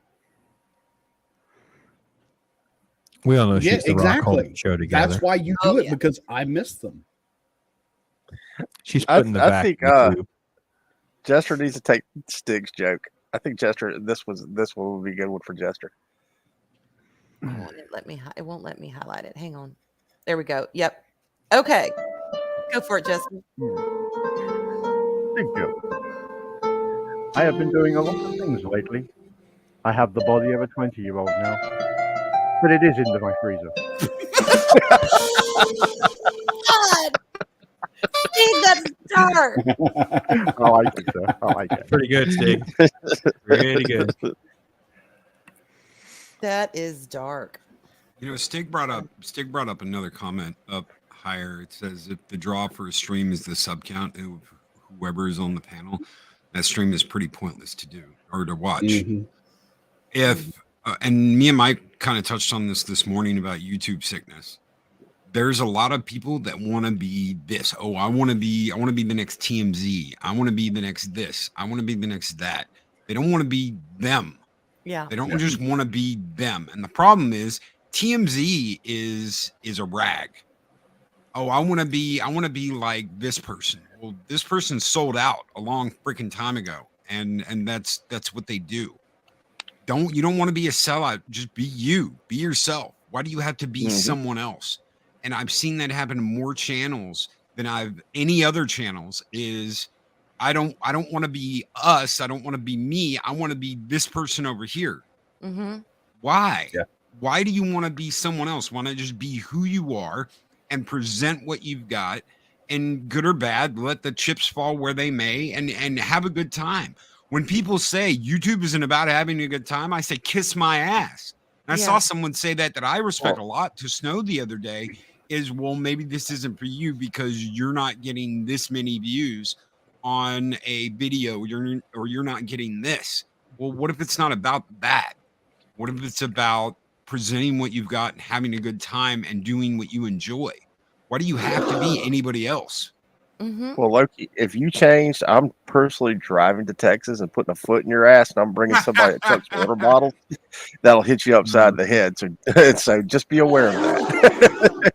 We all know Yeah, she's the Rock exactly. Holt show together. That's why you do Oh, it yeah. because I missed them. She's I putting the back. think, in the tube. Jester needs to take Stig's joke. I think Jester, this one would be a good one for Jester. It won't let me highlight it. Hang on. There we go. Yep. Okay. Go for it, Justin. Big joke. I have been doing a lot of things lately. I have the body of a 20-year-old now, but it is into my freezer. God! Steve, that's dark. I like it, sir. I like it. Pretty good, Stig. Pretty good. That is dark. You know, Stig brought up another comment up higher. It says if the draw for a stream is the sub count of whoever is on the panel, that stream is pretty pointless to do or to watch. Mm-hmm. If and me and Mike kind of touched on this morning about YouTube sickness. There's a lot of people that want to be this. Oh, I want to be the next TMZ. I want to be the next this. I want to be the next that. They don't want to be them. Yeah. They don't just want to be them. And the problem is TMZ is a rag. Oh, I want to be like this person. Well, this person sold out a long freaking time ago. And that's what they do. You don't want to be a sellout. Just be you. Be yourself. Why do you have to be someone else? And I've seen that happen to more channels than any other channels. Is I don't want to be us. I don't want to be me. I want to be this person over here. Mm-hmm. Why? Yeah. Why do you want to be someone else? Why not just be who you are and present what you've got? And good or bad, let the chips fall where they may, and have a good time. When people say YouTube isn't about having a good time, I say kiss my ass. And I saw someone say that I respect a lot to Snow the other day. Is, well, maybe this isn't for you because you're not getting this many views on a video, you're not getting this. Well, what if it's not about that? What if it's about presenting what you've got and having a good time and doing what you enjoy? Why do you have to be anybody else? Mm-hmm. Well, Loki, if you changed, I'm personally driving to Texas and putting a foot in your ass, and I'm bringing somebody that chucks water bottles. That'll hit you upside the head. So just be aware of that.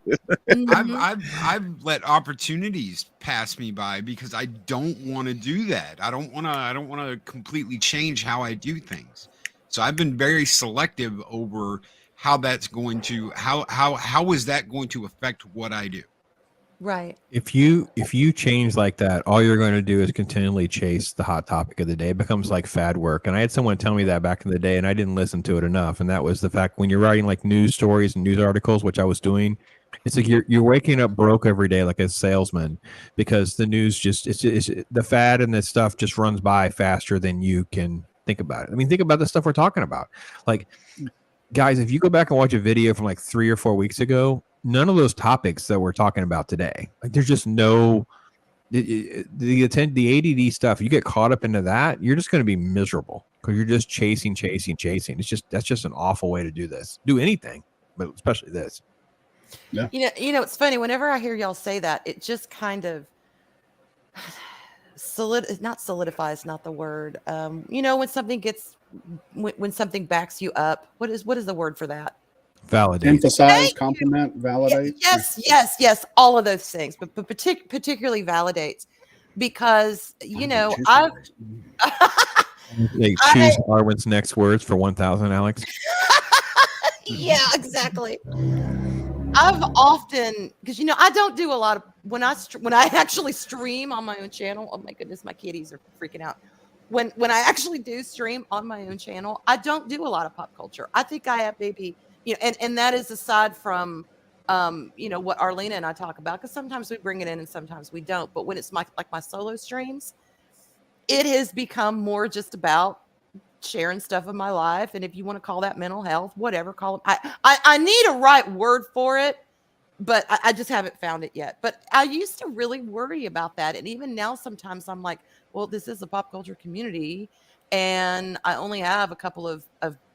I've let opportunities pass me by because I don't want to do that. I don't want to completely change how I do things. So I've been very selective over how that's going to how is that going to affect what I do. Right. If you change like that, all you're going to do is continually chase the hot topic of the day. It becomes like fad work. And I had someone tell me that back in the day, and I didn't listen to it enough. And that was the fact when you're writing like news stories and news articles, which I was doing, it's like you're waking up broke every day like a salesman because the news it's the fad and this stuff just runs by faster than you can think about it. I mean, think about the stuff we're talking about. Like, guys, if you go back and watch a video from like 3 or 4 weeks ago, none of those topics that we're talking about today, like there's just no the ADD stuff, you get caught up into that, you're just going to be miserable because you're just chasing. That's just an awful way to do this. Do anything, but especially this. You know, it's funny. Whenever I hear y'all say that, it just kind of not solidifies, not the word. You know, when something gets, when something backs you up, what is the word for that? Validate. Emphasize, Thank you. compliment, validate. Yes, all of those things, but particularly validates, because you know They choose Arwen's next words for 1,000, Alex. yeah, exactly. I've often, because you know, I don't do a lot of when I actually stream on my own channel. Oh my goodness, my kitties are freaking out. When I actually do stream on my own channel, I don't do a lot of pop culture. I think I have maybe, you know, and that is aside from you know, what Arlena and I talk about, because sometimes we bring it in and sometimes we don't. But when it's like my solo streams, it has become more just about sharing stuff in my life. And if you want to call that mental health, whatever, call it. I need a right word for it, but I just haven't found it yet. But I used to really worry about that. And even now, sometimes I'm like, well, this is a pop culture community, and I only have a couple of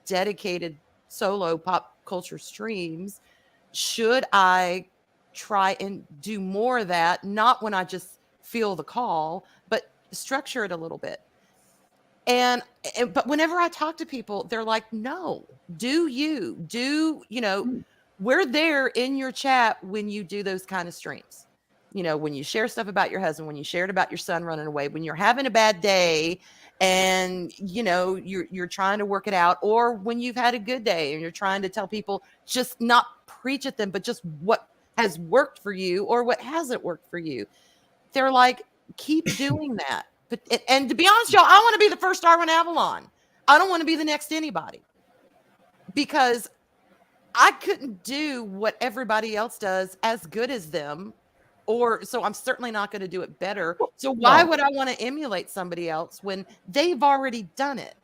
dedicated solo pop culture streams. Should I try and do more of that? Not when I just feel the call, but structure it a little bit. But whenever I talk to people, they're like, no, you know, we're there in your chat when you do those kind of streams. You know, when you share stuff about your husband, when you shared about your son running away, when you're having a bad day and, you know, you're trying to work it out, or when you've had a good day and you're trying to tell people, just not preach at them, but just what has worked for you or what hasn't worked for you. They're like, keep doing that. But and to be honest, y'all, I want to be the first Arwen Avalon. I don't want to be the next anybody, because I couldn't do what everybody else does as good as them, or so I'm certainly not going to do it better. So why would I want to emulate somebody else when they've already done it?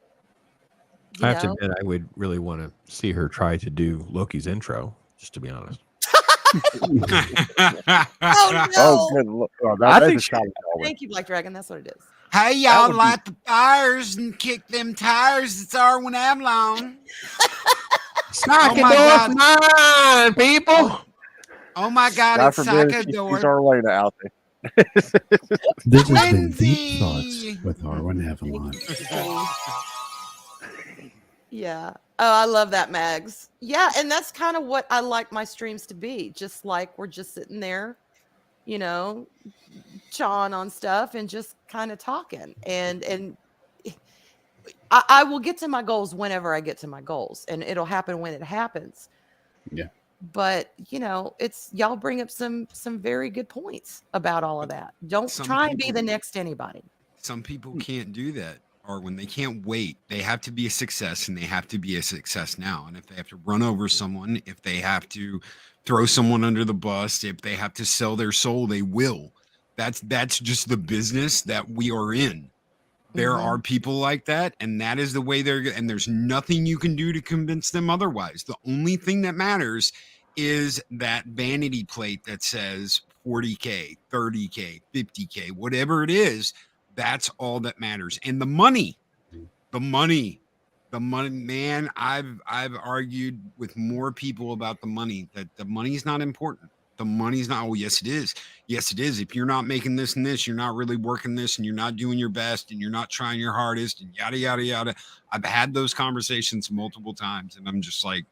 I have to admit, I would really want to see her try to do Loki's intro, just to be honest. Oh no! Oh, good. Oh, I that think is solid. Thank you, Black Dragon. That's what it is. Hey, That y'all would be- light the fires and kick them tires. It's Arwen Avalon. Sock my God. mine, people. Oh my God, God it's forbid Saka she's Door. Arlena out there. This has been Lindsay. Deep Thoughts with Arwen Avalon. Yeah. Oh, I love that, Mags. Yeah, and that's kind of what I like my streams to be. Just like we're just sitting there, you know, chawing on stuff and just kind of talking. And I will get to my goals whenever I get to my goals, and it'll happen when it happens. Yeah. But you know, it's y'all bring up some very good points about all of that. Don't Some try and be people- the next anybody. Some people can't do that, or when they can't wait, they have to be a success, and they have to be a success now. And if they have to run over someone, if they have to throw someone under the bus, if they have to sell their soul, they will. That's just the business that we are in. There Mhm. are people like that, and that is the way and there's nothing you can do to convince them otherwise. The only thing that matters is that vanity plate that says 40K, 30K, 50K, whatever it is. That's all that matters. And the money, man, I've argued with more people about the money, that the money's not important. The money's not. Oh, yes, it is. Yes, it is. If you're not making this and this, you're not really working this, and you're not doing your best, and you're not trying your hardest, and yada, yada, yada. I've had those conversations multiple times, and I'm just like,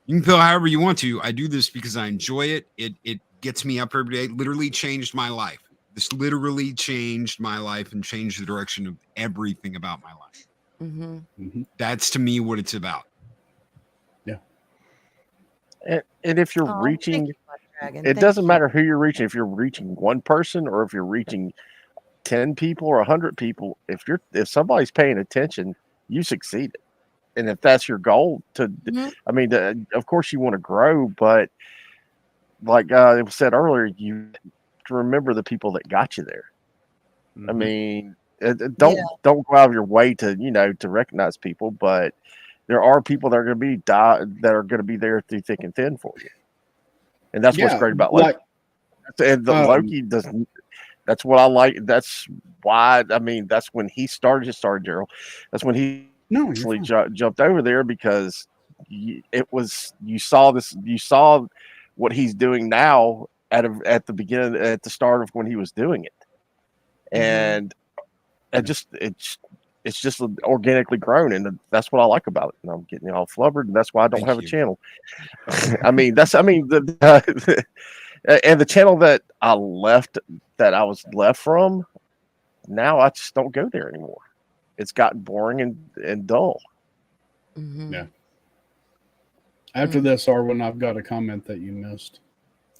you can feel however you want to. I do this because I enjoy it. It gets me up every day. It literally changed my life. This literally changed my life and changed the direction of everything about my life. Mm-hmm. That's to me what it's about. And if you're Oh, reaching, thank you, Black Dragon. it Thank doesn't you. matter who you're reaching. If you're reaching one person or if you're reaching 10 people or 100 people, if somebody's paying attention, you succeeded. And if that's your goal Mhm. I mean, of course you want to grow, but like it was said earlier, you have to remember the people that got you there. I mean, don't go out of your way to, to recognize people, but there are people that are going to be there through thick and thin for you. And that's what's great about Loki. like And Loki doesn't. That's what I like. That's why. I mean, that's when he started. Sorry, Gerald. That's when he No, you're actually fine. jumped over there because it was you saw this. You saw what he's doing now at the beginning, at the start of when he was doing it, and it's just organically grown, and that's what I like about it. And I'm getting all flubbered, and that's why I don't Thank have a you. channel. I mean, and the channel that I was left from, now I just don't go there anymore. It's gotten boring and dull. Mhm. Yeah. After this, Arwen, I've got a comment that you missed.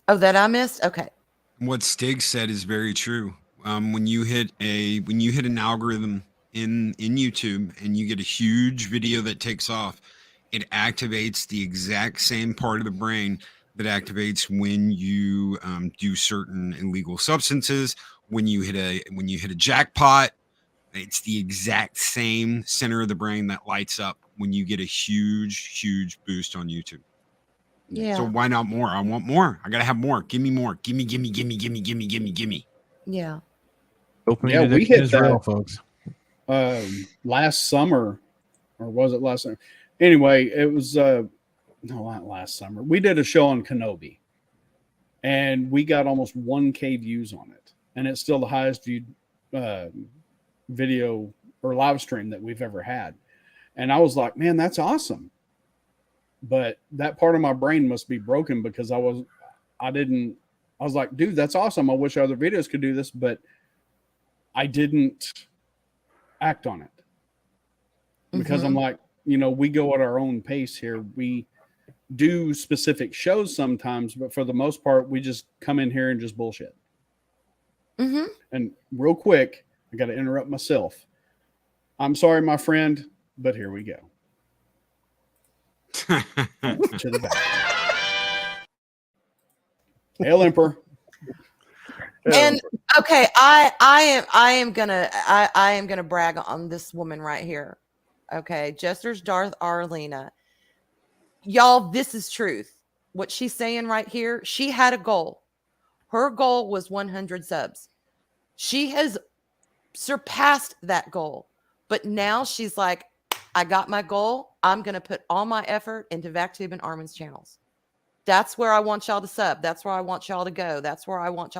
Oh, that I missed? Okay. What Stig said is very true. When you hit an algorithm in YouTube and you get a huge video that takes off, it activates the exact same part of the brain that activates when you do certain illegal substances. When you hit a jackpot, it's the exact same center of the brain that lights up when you get a huge boost on YouTube. Yeah. So why not more? I want more. I gotta have more. Give me more. Give me. Yeah. Dopamine Yeah, we addiction hit is real, that. folks. Last summer, or was it last summer? Anyway, it was no, not last summer. We did a show on Kenobi, and we got almost 1K views on it, and it's still the highest viewed video or live stream that we've ever had. And I was like, man, that's awesome. But that part of my brain must be broken because I was like, dude, that's awesome. I wish other videos could do this, but I didn't act on it because I'm like, we go at our own pace here. We do specific shows sometimes, but for the most part, we just come in here and just bullshit. Mm-hmm. And real quick, I got to interrupt myself. I'm sorry, my friend, but here we go. To the back. Hail Emperor. And okay, I am gonna brag on this woman right here. Okay, Jester's Darth Arlena. Y'all, this is truth. What she's saying right here, she had a goal. Her goal was 100 subs. She has surpassed that goal. But now she's like, I got my goal. I'm going to put all my effort into VacTube and Armin's channels. That's where I want y'all to sub. That's where I want y'all to go. That's what I want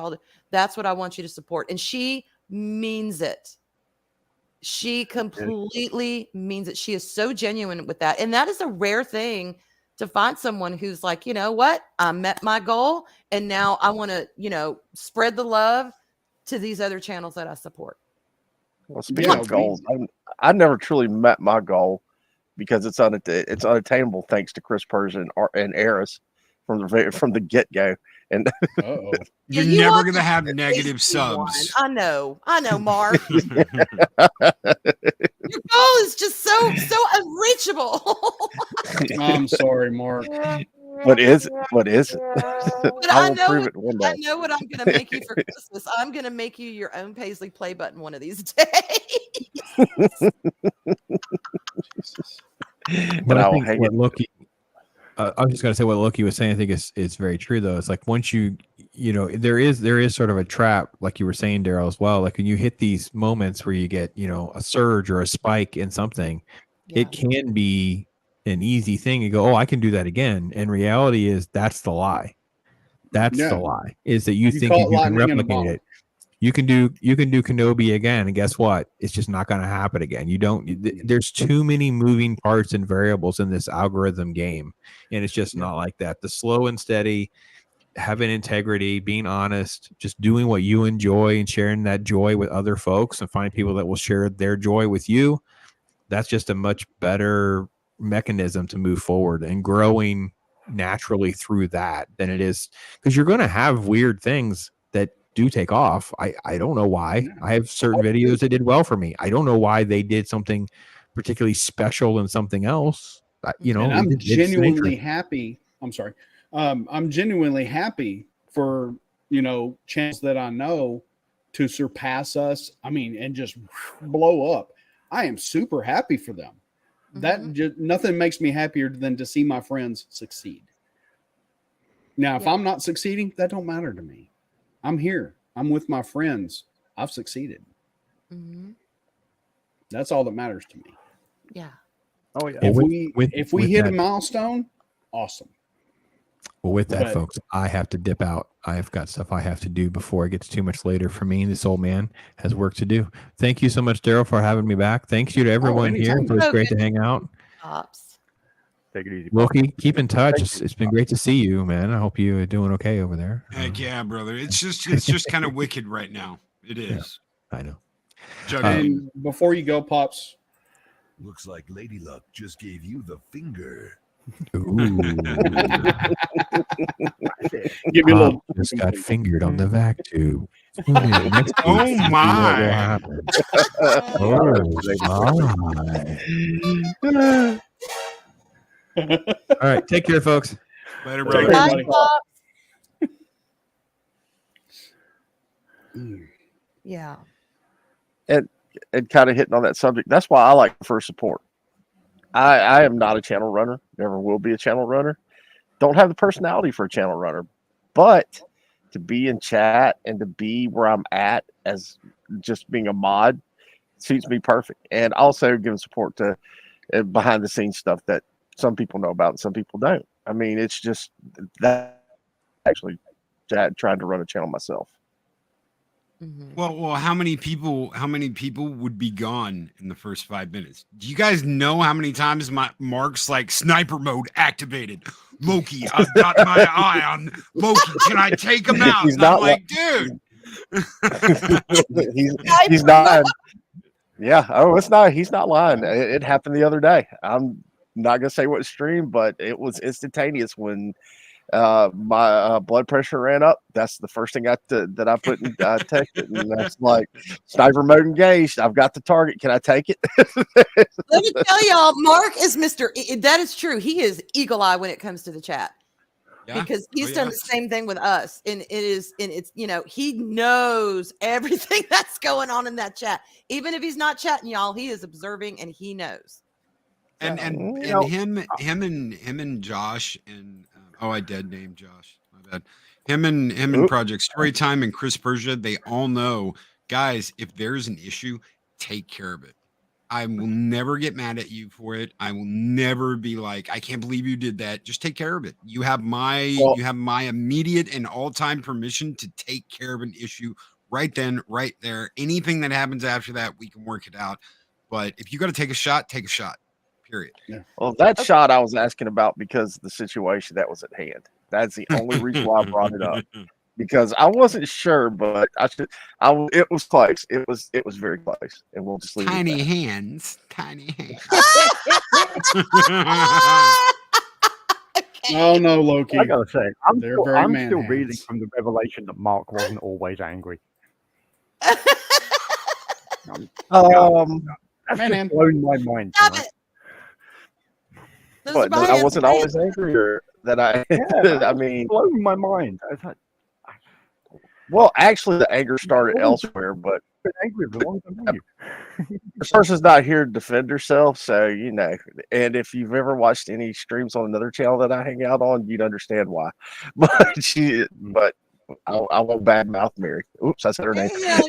you to support. And she means it. She completely means it. She is so genuine with that. And that is a rare thing to find someone who's like, you know what? I met my goal and now I want to, spread the love to these other channels that I support. Well, speaking of goals, I never truly met my goal because it's unattainable thanks to Chris Persian and Eris from the get go. And you're never gonna have negative subs. I know, Mark. Your goal is just so unreachable. I'm sorry, Mark. What is it? But I know prove it one day. I know what I'm going to make you for Christmas. I'm going to make you your own Paisley play button one of these days. But I think what Loki, I'm just going to say what Loki was saying. I think is very true though. It's like once there is sort of a trap, like you were saying, Daryl, as well. Like when you hit these moments where you get a surge or a spike in something, it can be an easy thing. You go, oh, I can do that again. And reality is that's the lie. That's the lie. Is that you think you can replicate it. You can do Kenobi again, and guess what? It's just not going to happen again. There's too many moving parts and variables in this algorithm game, and it's just not like that. The slow and steady, having integrity, being honest, just doing what you enjoy and sharing that joy with other folks and finding people that will share their joy with you. That's just a much better mechanism to move forward and growing naturally through that than it is, because you're going to have weird things that do take off. I don't know why. I have certain videos that did well for me. I don't know why they did something particularly special in something else. And I'm genuinely happy. I'm sorry. I'm genuinely happy for channels that I know to surpass us. I mean, and just blow up. I am super happy for them. That nothing makes me happier than to see my friends succeed. Now, if I'm not succeeding, that don't matter to me. I'm here. I'm with my friends. I've succeeded. Hmm. That's all that matters to me. Yeah. Oh yeah. If with- we with- if we with hit a that- milestone, awesome. Well, with that, But- folks, I have to dip out. I have got stuff I have to do before it gets too much later for me. This old man has work to do. Thank you so much, Daryl, for having me back. Thanks you to everyone here. anytime. It was Oh, great good. to hang out. Pops. Take it easy. Pop. Loki, keep in touch. Thank you. It's been great to see you, man. I hope you're doing okay over there. Heck yeah, brother. It's just kind of wicked right now. It is. I know. Juggling. And before you go, Pops, Looks like Lady Luck just gave you the finger. Ooh, give me a little. Pop just got fingered on the vac tube. Tune in next week Oh, to see what will my. happen. Oh my! All right, take care, folks. Later, Take brother. care. Bye, Everybody. Pops. Mm. Yeah. And kind of hitting on that subject. That's why I like first support. I am not a channel runner. Never will be a channel runner. Don't have the personality for a channel runner, but to be in chat and to be where I'm at as just being a mod suits me perfect. And also giving support to behind the scenes stuff that some people know about and some people don't. I mean, it's just that actually trying to run a channel myself. Mhm. Well, how many people would be gone in the first 5 minutes? Do you guys know how many times Mark's like sniper mode activated? Loki, I've got my eye on Loki. Can I take him out? He's And I'm not like, dude. he's not. Yeah. Oh, it's not. He's not lying. It happened the other day. I'm not gonna say what stream, but it was instantaneous when my blood pressure ran up. That's the first thing that I put in texted, and that's like sniper mode engaged. I've got the target. Can I take it? Let me tell y'all, Mark is that is true. He is eagle eye when it comes to the chat. Yeah. Because he's Oh, done yeah. the same thing with us. And it's, he knows everything that's going on in that chat. Even if he's not chatting, y'all, he is observing and he knows. And You know, him and Josh and I dead named Josh. My bad. Him and Project Storytime and Chris Persia, they all know, guys, if there's an issue, take care of it. I will never get mad at you for it. I will never be like, I can't believe you did that. Just take care of it. You have my immediate and all-time permission to take care of an issue right then, right there. Anything that happens after that, we can work it out. But if you got to take a shot, take a shot. Period. well, that shot I was asking about because of the situation that was at hand. That's the only reason why I brought it up. Because I wasn't sure, but it was close. It was very close, and we'll just leave Tiny it at hands. Tiny hands. Oh no, Loki. I gotta say, They're very I'm man still hands. reeling from the revelation that Mark wasn't always angry. that. That's Man, just man. blown my mind. Stop tonight. it. Those But are my I hands, wasn't man. always angry, or that I. Yeah, I mean, blown my mind. I was like, well, actually, the anger started elsewhere, but I've been angry for a long time. this person's not here to defend herself, so and if you've ever watched any streams on another channel that I hang out on, you'd understand why. But I won't badmouth Mary. Oops, I said her name. Yeah.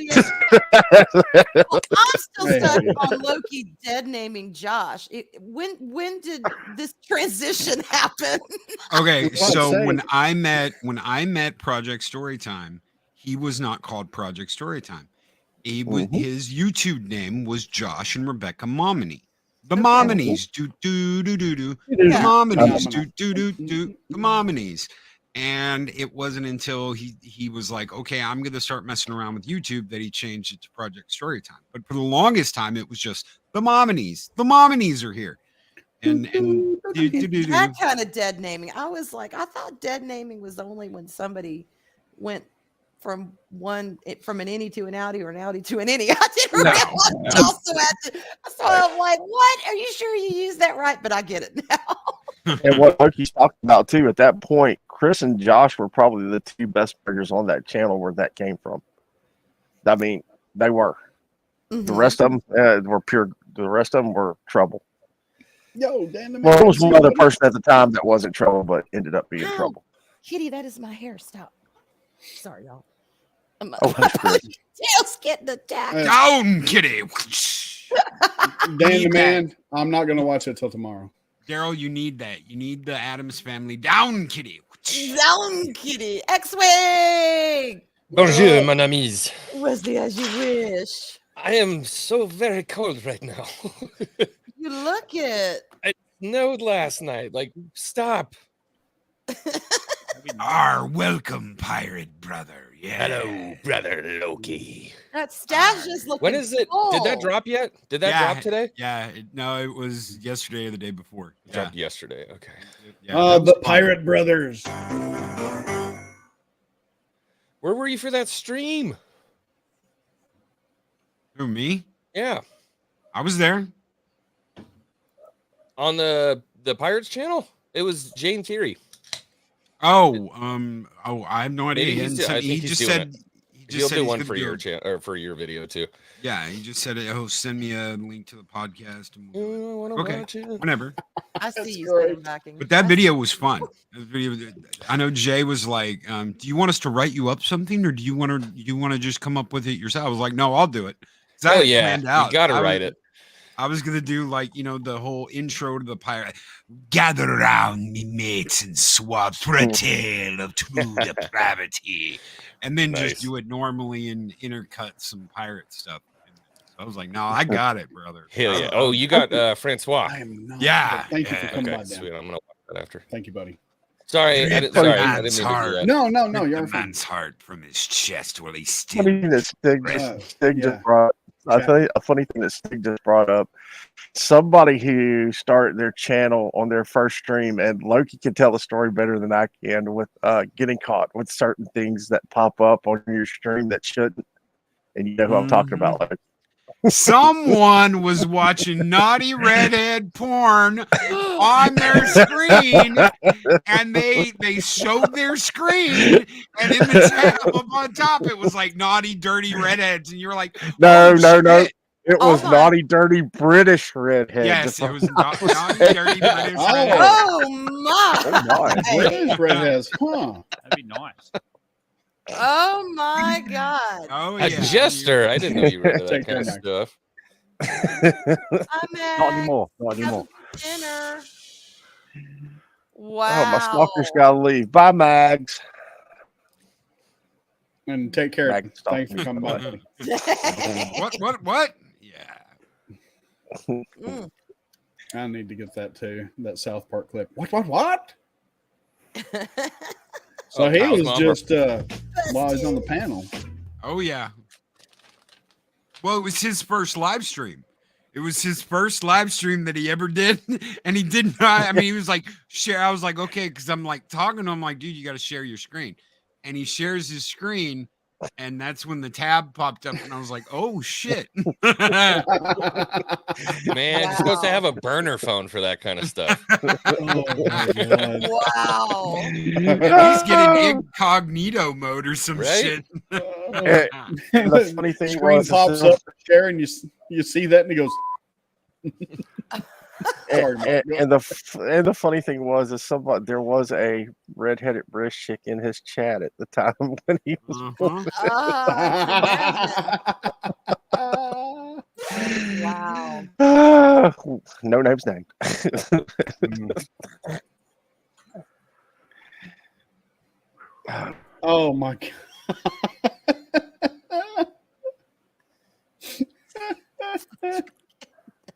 Well, I'm still Hey. stuck on Loki dead naming Josh. When did this transition happen? Okay, For fuck's so sake. when I met Project Storytime, he was not called Project Storytime. His YouTube name was Josh and Rebecca Momini. The Mominies, do do do do do. The Yeah. Mominies, do do do do. The Mominies. And it wasn't until he was like, okay, I'm going to start messing around with YouTube that he changed it to Project Storytime. But for the longest time, it was just the Mominies. The Mominies are here. And do, do, do, do. That kind of dead naming. I was like, I thought dead naming was only when somebody went from an innie to an outie or an outie to an innie. I didn't No, realize no. also had to. So I'm like, what? Are you sure you used that right? But I get it now. And what Loki's talking about too, at that point, Chris and Josh were probably the two best burgers on that channel where that came from. I mean, they were. The Mhm. rest of them were pure. The rest of them were trouble. Yo, damn it. Well, there was one other person at the time that wasn't trouble, but ended up being Ow. trouble. Kitty, that is my hair. Stop. Sorry, y'all. Oh, that's great. Tail's getting attacked. Down, kitty. Dan the Need that. man, I'm not going to watch it till tomorrow. Daryl, you need that. You need the Adams family. Down, kitty. Down, kitty. X-Wing. Bonjour, mon amis. Wesley, as you wish. I am so very cold right now. You look it. Snowed last night. Like, stop. Our welcome, pirate brother. Yeah. Hello, brother Loki. That stash is looking. When is it? Did that full. drop yet? Did that Yeah, drop today? Yeah. No, it was yesterday or the day before. It Yeah. dropped yesterday. Okay. Yeah, that was The fun. Pirate Brothers. Where were you for that stream? Who, me? Yeah. I was there. On the Pirates channel? It was Jane Theory. Oh, I have no idea. Maybe He, he's hadn't I said, think he he's just doing said. He just He'll said do he's one gonna for do your it. channel or for your video too. Yeah, he just said, "Oh, send me a link to the podcast." And we'll do I wanna it. Okay, watch it. whenever. I see That's you great. sitting backing. But that video was fun. That video, I know Jay was like, "Do you want us to write you up something, or do you want to just come up with it yourself?" I was like, "No, I'll do it." 'Cause I Oh had yeah, planned you out. gotta I write was- it. I was gonna do like the whole intro to the pirate. Gather around me mates and swap for a tale of true depravity, and then Nice. just do it normally and intercut some pirate stuff. So I was like, "No, I got it, brother." Hell yeah. Oh, you got Francois. I am not. Yeah, but Thank you for yeah, coming Okay, by, Dan. sweet. I'm gonna watch that after. Thank you, buddy. Sorry, I didn't mean to do that. No, Rip you're the fine. man's heart from his chest while he's Funny still. thing that Stig, Uh, Stig yeah. just brought. I Yeah. tell you a funny thing that Stig just brought up. Somebody who started their channel on their first stream, and Loki can tell the story better than I can with getting caught with certain things that pop up on your stream that shouldn't. And you know who I'm talking about. Loki. Someone was watching naughty redhead porn on their screen, and they showed their screen, and in the tab up on top it was like naughty dirty redheads, and you were like, No, "Oh, no, no. shit." It Oh was my- naughty, dirty British redhead. Yes, That's it was what naughty dirty British Oh. redhead. Oh my! Oh my. What is redheads? Huh? That'd be nice. Oh my God! Oh A yeah, jester. I didn't know you were into that Take kind of that stuff. I'm Not anymore. Not anymore. dinner. Oh, Wow! my stalker's got to leave. Bye, Mags. And take care. Mag stuff. Thanks for coming by, buddy. What? Yeah. Mm. I need to get that too. That South Park clip. What? So Oh, he Kyle's was mom. just while he's on the panel. Oh yeah. Well, it was his first live stream. It was his first live stream that he ever did, and he did not. I mean, he was like share. I was like, okay, because I'm like talking to him, like, dude, you got to share your screen, and he shares his screen, and that's when the tab popped up, and I was like, oh shit. Man, you're supposed to have a burner phone for that kind of stuff. Oh my God. Wow! He's getting incognito mode or some Right? shit. And the funny thing Screen was, pops up, share, and you see that, and he goes. Sorry, Mark. and the funny thing was, is there was a redheaded British chick in his chat at the time when he was. Uh-huh. Oh, wow! No names named. Oh my God.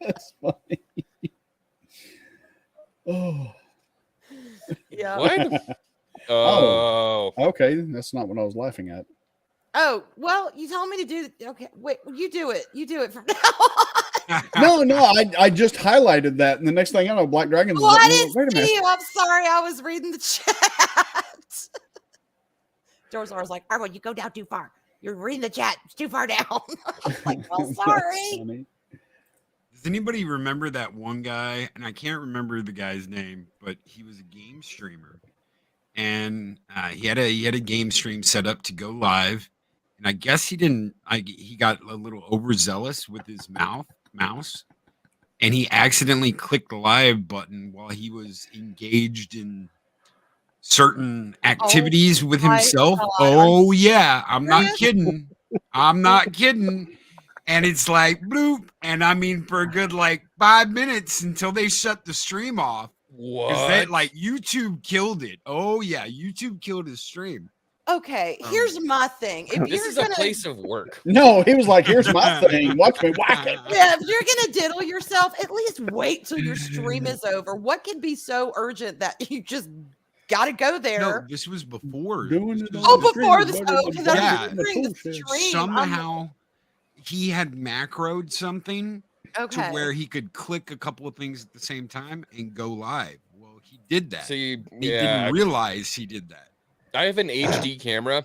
That's funny. Oh. Yeah. What? Oh, Okay, that's not what I was laughing at. Oh well, you told me to do. Okay, wait. You do it. You do it from now on. No, I just highlighted that, and the next thing I know, Black Dragons. Well, is I like, didn't wait a minute. see you. I'm sorry. I was reading the chat. George was like, "Oh, well, you go down too far. You're reading the chat. It's too far down." I'm like, well, That's sorry. funny. Does anybody remember that one guy? And I can't remember the guy's name, but he was a game streamer, and he had a game stream set up to go live. And I guess he didn't. He got a little overzealous with his mouse, and he accidentally clicked the live button while he was engaged in certain activities with my himself. God, Oh yeah, I'm not serious? kidding. I'm not kidding. And it's like bloop. And I mean, for a good like 5 minutes until they shut the stream off. Because they What? like YouTube killed it. Oh yeah, YouTube killed his stream. Okay, here's my thing. If This you're is a gonna, place of work. No, he was like, "Here's my thing. Watch me whack it." yeah, if you're gonna diddle yourself, at least wait till your stream is over. What can be so urgent that you just gotta go No, there? this was before. Doing This it was on Oh, the stream before is this, better oh, than because doing I Yeah. it was in the during the tool shed. stream. Somehow he had macroed something to Okay. where he could click a couple of things at the same time and go live. Well, he did that. See, He yeah, didn't realize he did that. I have an HD camera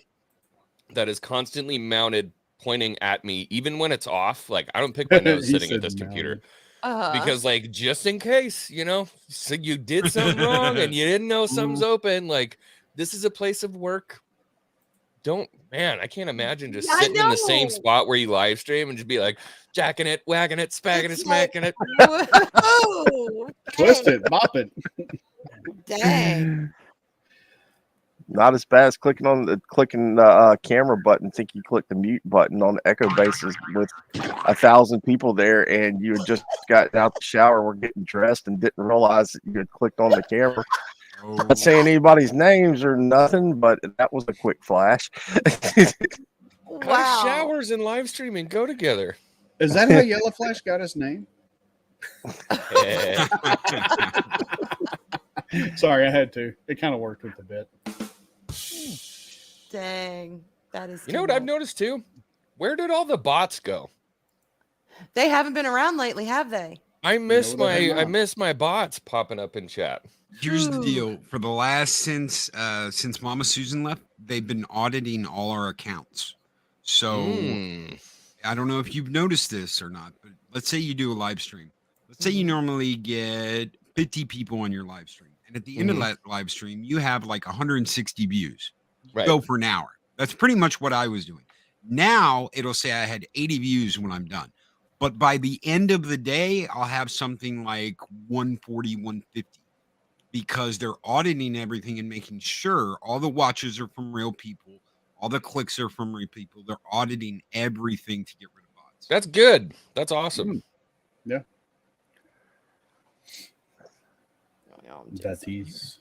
that is constantly mounted pointing at me, even when it's off. Like I don't pick my nose He sitting at said this computer Uh-huh. because, like, just in case, so you did something wrong and you didn't know something's open. Like, this is a place of work. I can't imagine just Yeah, I sitting in the same know. spot where you live stream and just be like jacking it, wagging it, spagging it, It's like- smacking it. Whoa, Twist dang, it, bop it. dang. Not as bad as clicking the camera button. Think you click the mute button on the Echo bases with 1,000 people there, and you had just gotten out the shower, were getting dressed, and didn't realize that you had clicked on the camera. Oh, Not saying anybody's names or nothing, but that was a quick flash. How Wow. do showers and live streaming go together? Is that how Yellow Flash got his name? Eh. Sorry, I had to. It kind of worked with the bit. Dang. That is You know too what I've much. noticed too? Where did all the bots go? They haven't been around lately, have they? I miss No, they have I not. miss my bots popping up in chat. Here's the Ooh. deal. For the last since Mama Susan left, they've been auditing all our accounts. So Mm. I don't know if you've noticed this or not, but let's say you do a live stream. Let's say you normally get 50 people on your live stream. And at the end of that live stream, you have like 160 views. You Right. go for an hour. That's pretty much what I was doing. Now it'll say I had 80 views when I'm done. But by the end of the day, I'll have something like 140, 150 because they're auditing everything and making sure all the watches are from real people, all the clicks are from real people. They're auditing everything to get rid of bots. That's good. That's awesome. That he's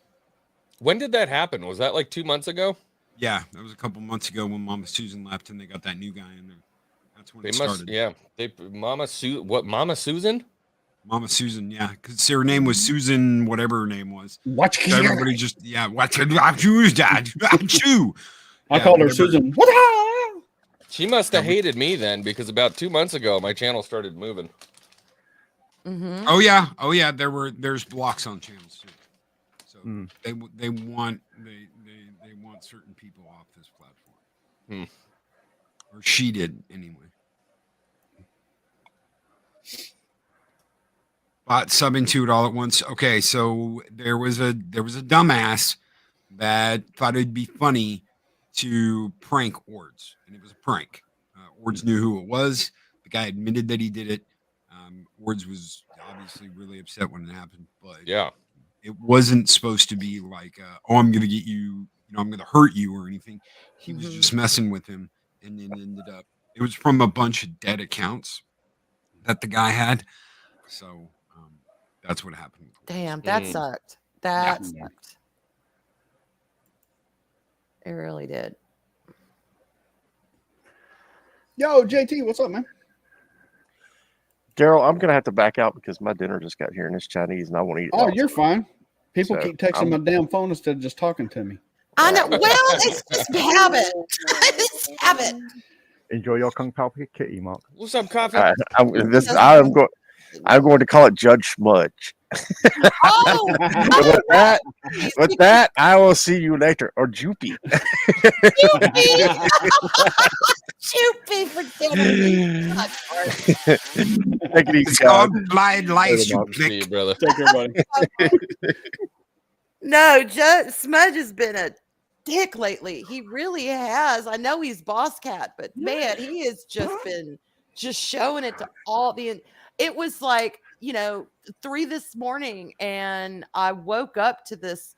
When did that happen? Was that like 2 months ago? Yeah, that was a couple months ago when Mama Susan left and they got that new guy in there. That's when They it must, started. yeah. Mama Susan? Mama Susan, yeah, because her name was Susan, whatever her name was. watch. So everybody just, yeah, what's that? Achoo. I Yeah, called her whatever. Susan. What? She must have hated me then because about 2 months ago my channel started moving. Mm-hmm. Oh yeah. There's blocks on channels too. So Mm. they want certain people off this platform. Or she did anyway. Bot subbing to it all at once. Okay, so there was a dumbass that thought it'd be funny to prank Ords, and it was a prank. Ords knew who it was. The guy admitted that he did it. Ords was obviously really upset when it happened, but Yeah. it wasn't supposed to be like, oh, I'm gonna get you, I'm gonna hurt you or anything. He was just messing with him, and then ended up. It was from a bunch of dead accounts that the guy had, so that's what happened. Damn, that Mm. sucked. That Yeah. sucked. It really did. Yo, JT, what's up, man? Daryl, I'm gonna have to back out because my dinner just got here and it's Chinese, and I want to eat. it Oh, also. you're fine. People So, keep texting my damn phone instead of just talking to me. I know. Well, it's just habit. It's habit. Enjoy your Kung Pao kitty, Mark. What's up, Coffee? I'm going to call it Judge Smudge. Oh, With that, I will see you later. Or Joopy. Choopy for dinner. God, Take it easy, It's guys. called blind lights. You See you, click. brother. Take care, buddy. No, Smudge has been a dick lately. He really has. I know he's boss cat, but man, he has just been just showing it to all the. It was like 3 this morning, and I woke up to this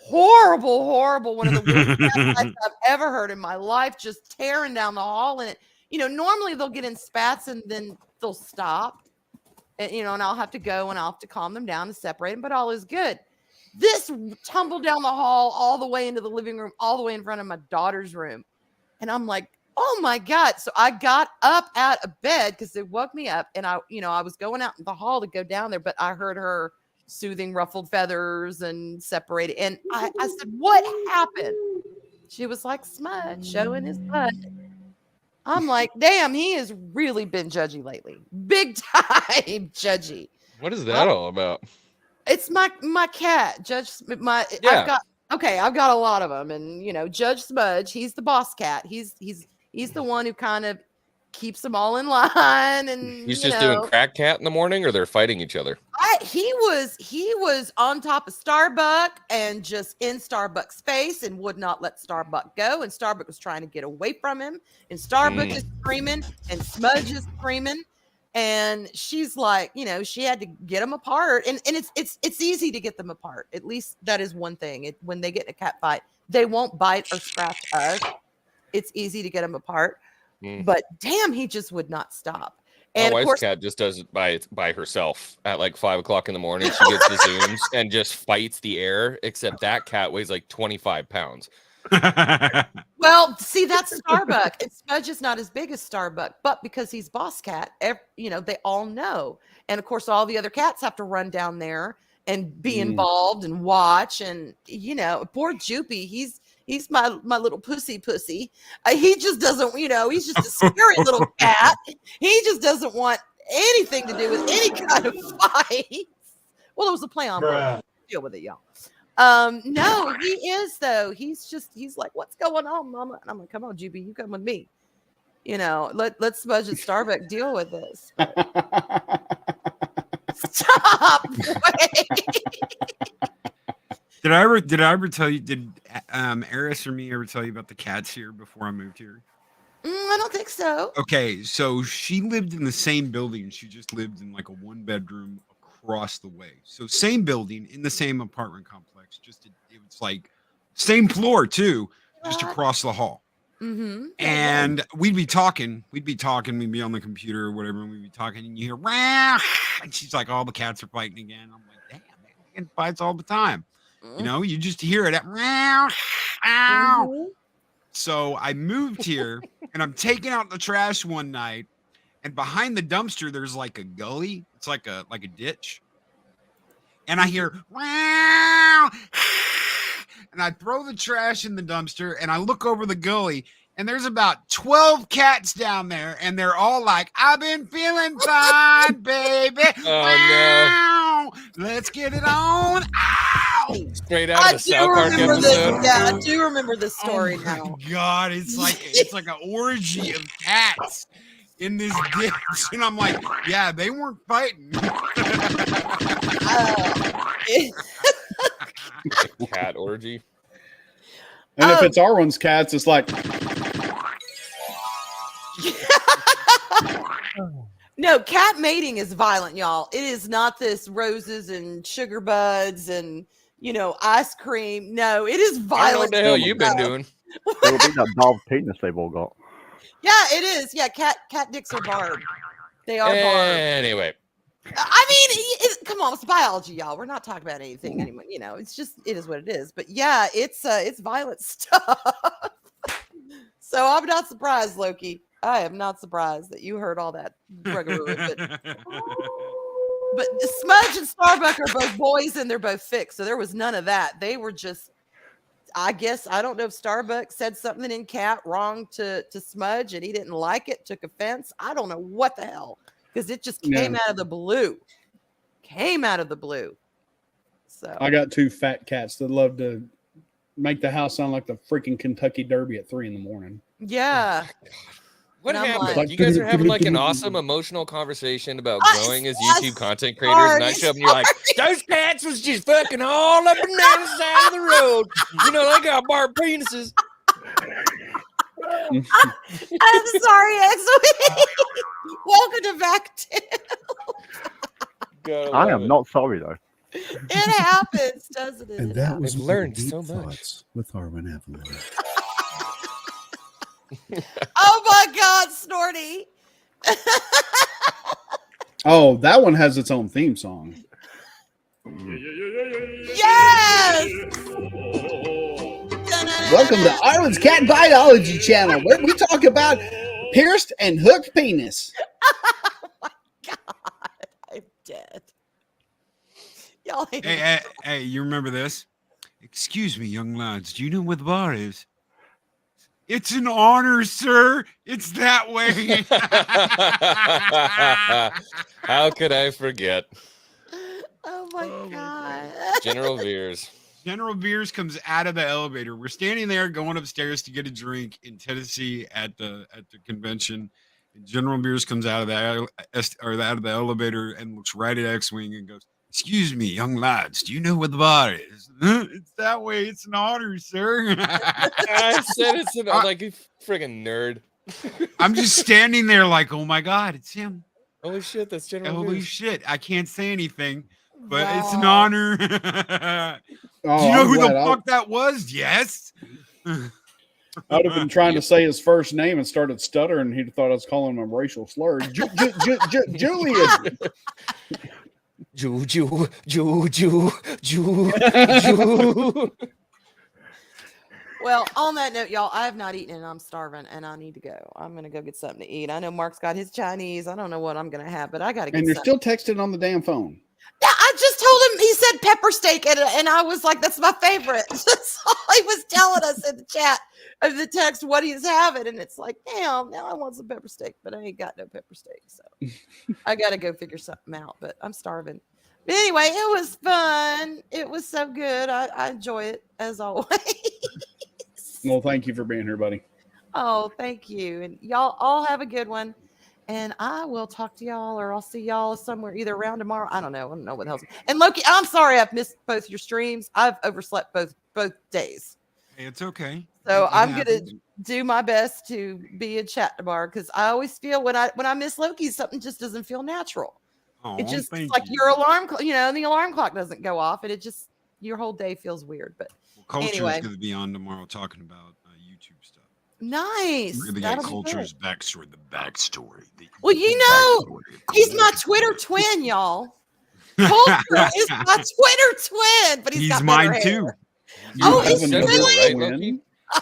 horrible, one of the worst cat fights I've ever heard in my life, just tearing down the hall. And normally they'll get in spats and then they'll stop. And, and I'll have to go and I'll have to calm them down and separate them, but all is good. This tumbled down the hall all the way into the living room, all the way in front of my daughter's room. And I'm like, oh my God. So I got up out of bed because they woke me up, and I was going out in the hall to go down there, but I heard her soothing ruffled feathers and separated. And I said, what happened? She was like, Smudge showing his butt. I'm like, damn, he has really been judgy lately. Big time judgy. What is that all about? It's my cat, Judge. Yeah. I've got a lot of them, and Judge Smudge, he's the boss cat. He's the one who kind of keeps them all in line, and He's just doing crack cat in the morning, or they're fighting each other. He was on top of Starbuck and just in Starbuck's face and would not let Starbuck go, and Starbuck was trying to get away from him, and Starbuck is screaming and Smudge is screaming. And she's like, she had to get them apart. And it's easy to get them apart. At least that is one thing. When they get in a cat fight, they won't bite or scratch us. It's easy to get them apart. But damn, he just would not stop. And My of wife's course, cat just does it by herself at like 5 o'clock in the morning. She gets the zooms and just fights the air, except that cat weighs like 25 pounds. well, see, that's Starbuck. And Smudge is not as big as Starbuck, but because he's boss cat, they all know. And of course, all the other cats have to run down there and be involved and watch. And poor Joopy, he's my little pussy. He just doesn't, he's just a scary little cat. He just doesn't want anything to do with any kind of fight. Well, it was a play on words. Deal with it, y'all. No, he is though. He's like, what's going on, Mama? And I'm like, come on, GB, you come with me. Let's Smudge and Starbuck deal with this. Stop. Did I ever tell you? Did Eris or me ever tell you about the cats here before I moved here? I don't think so. Okay, so she lived in the same building. She just lived in like a 1-bedroom across the way. So same building in the same apartment complex. It was like same floor too, just across the hall. Mm-hmm. And we'd be talking. We'd be on the computer or whatever, and we'd be talking, and you hear, "Rah!" And she's like, all the cats are fighting again. I'm like, damn, man, we get fights all the time. You just hear it at "Rah! Ow!" Mm-hmm. So I moved here, and I'm taking out the trash one night, and behind the dumpster there's like a gully. It's like a ditch, and I hear "Wow!" And I throw the trash in the dumpster, and I look over the gully, and there's about 12 cats down there, and they're all like, "I've been feeling fine, baby. Oh, no. Let's get it on." Ow! Straight out of the South Park episode. Yeah, I do remember this story now. Oh my God, it's like an orgy of cats in this ditch, and I'm like, yeah, they weren't fighting. Cat orgy. And if it's our one's cats, it's like, no, cat mating is violent, y'all. It is not this roses and sugar buds and ice cream. No, it is I don't know violent. what the hell you've been doing. It'll be that bald penis they've all got. Yeah, it is. Yeah, cat dicks are barbed. They are barbed. Anyway, I mean, come on, it's biology, y'all. We're not talking about anything anymore. It's just it is what it is. But yeah, it's violent stuff. So I'm not surprised, Loki. I am not surprised that you heard all that. But Smudge and Starbuck are both boys, and they're both fixed. So there was none of that. They were just, I guess, I don't know if Starbuck said something in cat wrong to Smudge, and he didn't like it, took offense. I don't know what the hell. Because it just came out of the blue. So I got 2 fat cats that love to make the house sound like the freaking Kentucky Derby at 3 a.m. yeah. what And I'm happened? like- You guys are having like an awesome emotional conversation about growing as YouTube content creators, and I show up and you're like, those cats was just fucking all up and down the side of the road. They got barbed penises. I'm sorry, XO. Welcome to Back to. I am not sorry though. It happens, doesn't it? And It that happens. was I've my learned Deep so much. Thoughts with Armin Evelyn. Oh my God, Snorty. Oh, that one has its own theme song. Yes. Welcome to Arlen's Cat Biology Channel, where we talk about pierced and hooked penis. Oh my God, I'm dead. Y'all ain't Hey, you remember this? Excuse me, young lads. Do you know where the bar is? It's an honor, sir. It's that way. How could I forget? Oh my God. General Veers. General Beers comes out of the elevator. We're standing there going upstairs to get a drink in Tennessee at the convention. And General Beers comes out of the elevator and looks right at X-Wing and goes, "Excuse me, young lads, do you know where the bar is?" It's that way. It's an honor, sir. I said it's an, I'm like, you friggin' nerd. I'm just standing there like, oh my God, it's him. Holy shit, that's General Holy Veers. shit. I can't say anything, but it's an Wow. honor. Oh, Do you know I'm who the glad fuck that was? Yes. I would have been trying to say his first name and started stuttering. He'd have thought I was calling him a racial slur. Julian. Ju. Well, on that note, y'all, I have not eaten and I'm starving and I need to go. I'm going to go get something to eat. I know Mark's got his Chinese. I don't know what I'm going to have, but I got to get And you're something. still texting on the damn phone. Yeah, I just told him, he said pepper steak, and I was like, that's my favorite. That's all he was telling us in the chat of the text what he's having. And it's like, damn, now I want some pepper steak, but I ain't got no pepper steak. So I got to go figure something out, but I'm starving. But anyway, it was fun. It was so good. I enjoy it as always. Well, thank you for being here, buddy. Oh, thank you. And y'all all have a good one. And I will talk to y'all, or I'll see y'all somewhere either around tomorrow. I don't know what the hell's. And Loki, I'm sorry I've missed both your streams. I've overslept both days. Hey, it's okay. So It I'm happens. gonna do my best to be in chat tomorrow, because I always feel when I miss Loki, something just doesn't feel natural. Oh, It just, thank it's like you. your alarm, the alarm clock doesn't go off, and it just, your whole day feels weird. But Well, Culture's anyway. going to be on tomorrow talking about YouTube stuff. nice. We're going to That'll get be good. Culture's backstory, the backstory. Well, you know, he's my Twitter twin, y'all. Culture is my Twitter twin, but he's got mine better too. hair. Oh, have he's another really? Right, twin? Loki?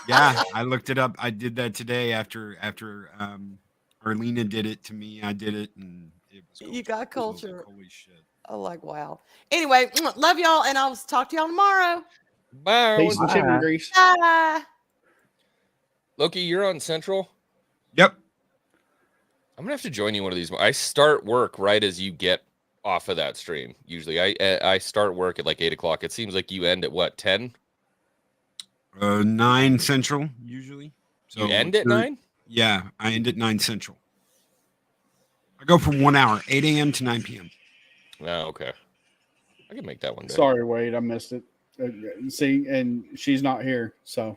Yeah, I looked it up. I did that today after Arlena did it to me. I did it, and it was You got I was like, Culture. holy shit. Oh, like, wow. Anyway, love y'all, and I'll talk to y'all tomorrow. Bye. Peace and chip and grease. Bye. Loki, you're on Central. Yep. I'm gonna have to join you one of these. I start work right as you get off of that stream. Usually, I start work at like 8:00. It seems like you end at what 10? 9 Central usually. You end at you're- 9? Yeah, I end at 9 Central. I go from 1 hour, 8 a.m. to 9 p.m. Oh, okay. I can make that one day. Sorry, Wade, I missed it. See, and she's not here, so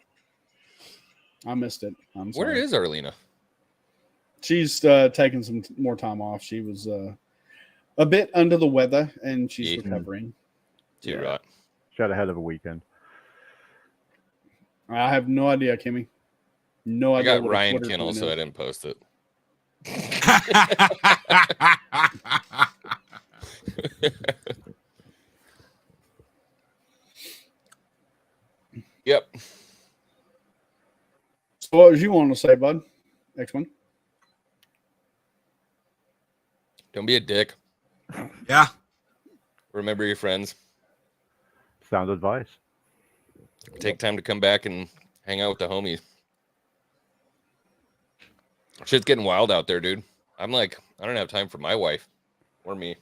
I missed it. I'm sorry. Where is Arlena? She's taking some more time off. She was a bit under the weather, and she's Yeah. recovering. Too Yeah. right. She had a hell of a weekend. I have no idea, Kimmy. No I idea. got what a Ryan Twitter Kinnell, twin so I is. didn't post it. Yep. So what was you want to say, bud? Next one. Don't be a dick. Yeah. Remember your friends. Sound advice. Take time to come back and hang out with the homies. Shit's getting wild out there, dude. I'm like, I don't have time for my wife or me.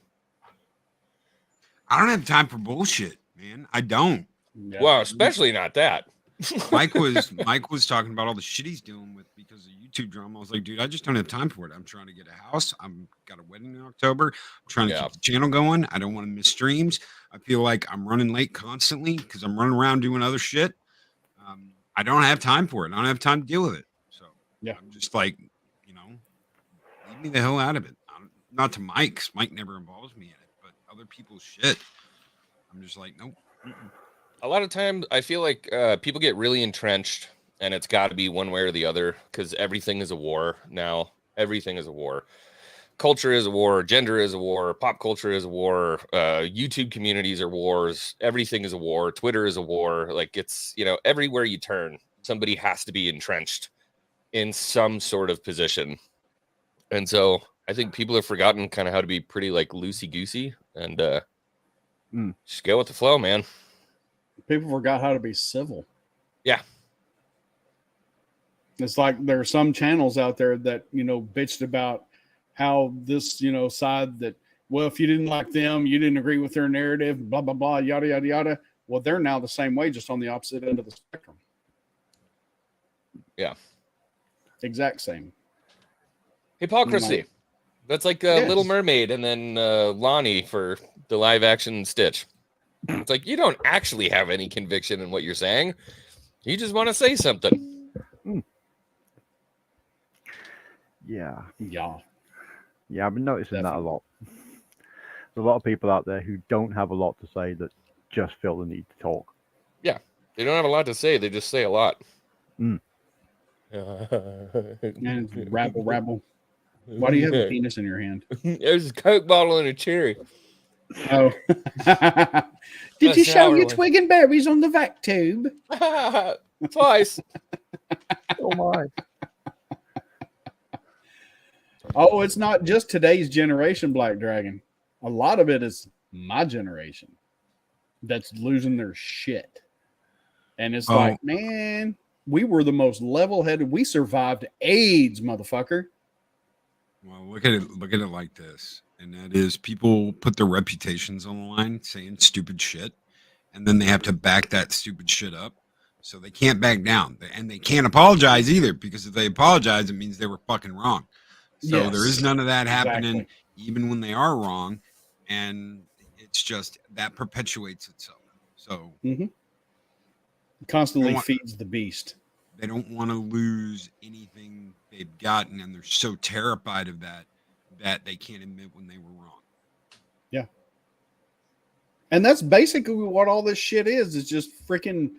I don't have time for bullshit, man. I don't. Yeah. Well, especially not that. Mike was talking about all the shit he's dealing with because of YouTube drama. I was like, dude, I just don't have time for it. I'm trying to get a house. I'm got a wedding in October. I'm trying to Yeah. keep the channel going. I don't want to miss streams. I feel like I'm running late constantly because I'm running around doing other shit. I don't have time for it. I don't have time to deal with it. So Yeah. I'm just like, leave me the hell out of it. Not to Mike, 'cause Mike never involves me in it, but other people's shit. I'm just like, nope. Mm-mm. A lot of times I feel like people get really entrenched and it's got to be one way or the other because everything is a war now. Everything is a war. Culture is a war. Gender is a war. Pop culture is a war. YouTube communities are wars. Everything is a war. Twitter is a war. Like it's, everywhere you turn, somebody has to be entrenched in some sort of position. And so I think people have forgotten kind of how to be pretty like loosey-goosey and just go with the flow, man. People forgot how to be civil. Yeah. It's like there are some channels out there that, bitched about how this, side that, well, if you didn't like them, you didn't agree with their narrative, blah, blah, blah, yada, yada, yada. Well, they're now the same way, just on the opposite end of the spectrum. Yeah. Exact same. Hypocrisy. That's like Yes. Little Mermaid and then Lonnie for the live action Stitch. It's like you don't actually have any conviction in what you're saying. You just want to say something. Yeah. Yeah. Yeah, I've been noticing that a Definitely. lot. There's a lot of people out there who don't have a lot to say that just feel the need to talk. Yeah. They don't have a lot to say. They just say a lot. And rabble, rabble. Why do you have a penis in your hand? There's a Coke bottle and a cherry. Oh. Did you show your twig and berries on the vac tube? Twice. Oh my. Oh, it's not just today's generation, Black Dragon. A lot of it is my generation that's losing their shit. And it's like, man, we were the most level-headed. We survived AIDS, motherfucker. Well, look at it like this. And that is people put their reputations on the line saying stupid shit. And then they have to back that stupid shit up. So they can't back down. And they can't apologize either, because if they apologize, it means they were fucking wrong. So Yes, there is none of that happening, exactly. even when they are wrong. And it's just that perpetuates itself. So Constantly want- feeds the beast. they don't want to lose anything they've gotten. And they're so terrified of that they can't admit when they were wrong. And that's basically what all this shit is just freaking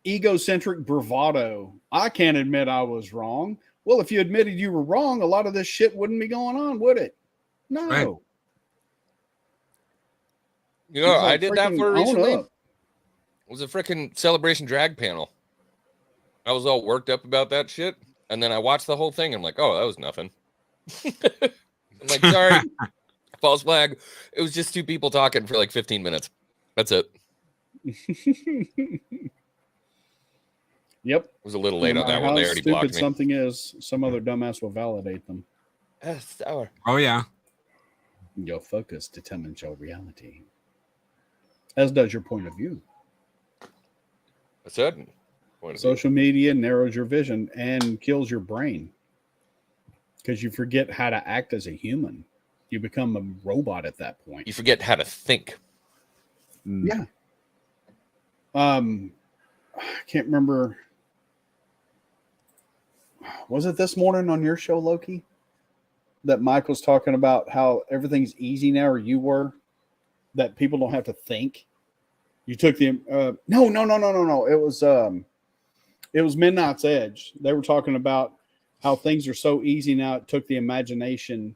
egocentric bravado. I can't admit I was wrong. Well, if you admitted you were wrong, a lot of this shit wouldn't be going on, would it? No. Right. You know, It's like I did that freaking for own recently. up. It was a freaking Celebration drag panel. I was all worked up about that shit. And then I watched the whole thing. And I'm like, oh, that was nothing. I'm like, sorry. False flag. It was just two people talking for like 15 minutes. That's it. Yep. I was a little late No on that matter one. They how already stupid blocked me. something is, some other dumbass will validate them. Sour. Oh, yeah. Your focus determines your reality, as does your point of view. That's it. Point of view. Social media narrows your vision and kills your brain because you forget how to act as a human. You become a robot at that point. You forget how to think. Yeah. I can't remember. Was it this morning on your show, Loki, that Mike was talking about how everything's easy now, or you were, that people don't have to think? You took the no. It was Midnight's Edge. They were talking about how things are so easy now. It took the imagination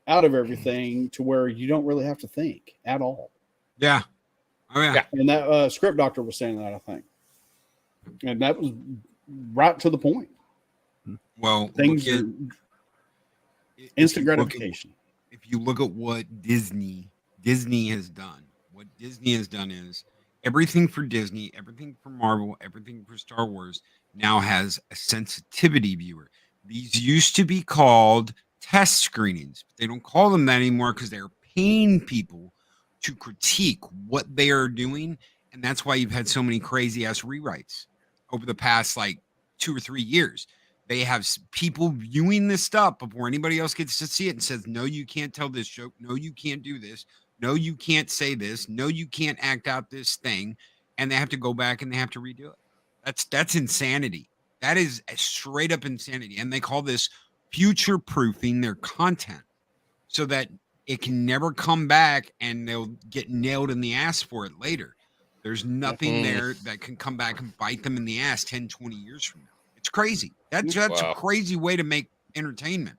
out of everything to where you don't really have to think at all. Yeah. Oh, yeah. Yeah. And that Script Doctor was saying that, I think. And that was right to the point. Well, Things look are at- if instant you look at- gratification. if you look at what Disney has done, what Disney has done is everything for Disney, everything for Marvel, everything for Star Wars now has a sensitivity viewer. These used to be called test screenings, but they don't call them that anymore because they're paying people to critique what they are doing. And that's why you've had so many crazy ass rewrites over the past like 2 or 3 years. They have people viewing this stuff before anybody else gets to see it and says, no, you can't tell this joke. No, you can't do this. No, you can't say this. No, you can't act out this thing. And they have to go back and they have to redo it. That's insanity. That is a straight up insanity. And they call this future proofing their content so that it can never come back, and they'll get nailed in the ass for it later. There's nothing there that can come back and bite them in the ass 10, 20 years from now. It's crazy. That's Wow. a crazy way to make entertainment.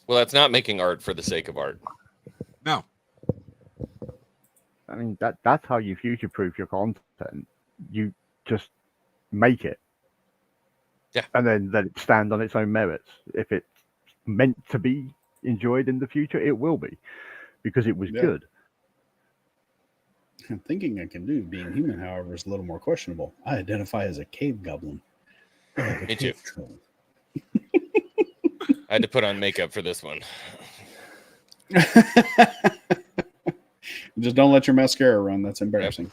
Well, that's not making art for the sake of art. No. I mean, that's how you future-proof your content. You just make it. Yeah. And then let it stand on its own merits. If it's meant to be enjoyed in the future, it will be, because it was good. Thinking I can do being human, however, is a little more questionable. I identify as a cave goblin. Me too. I had to put on makeup for this one. Just don't let your mascara run. That's embarrassing.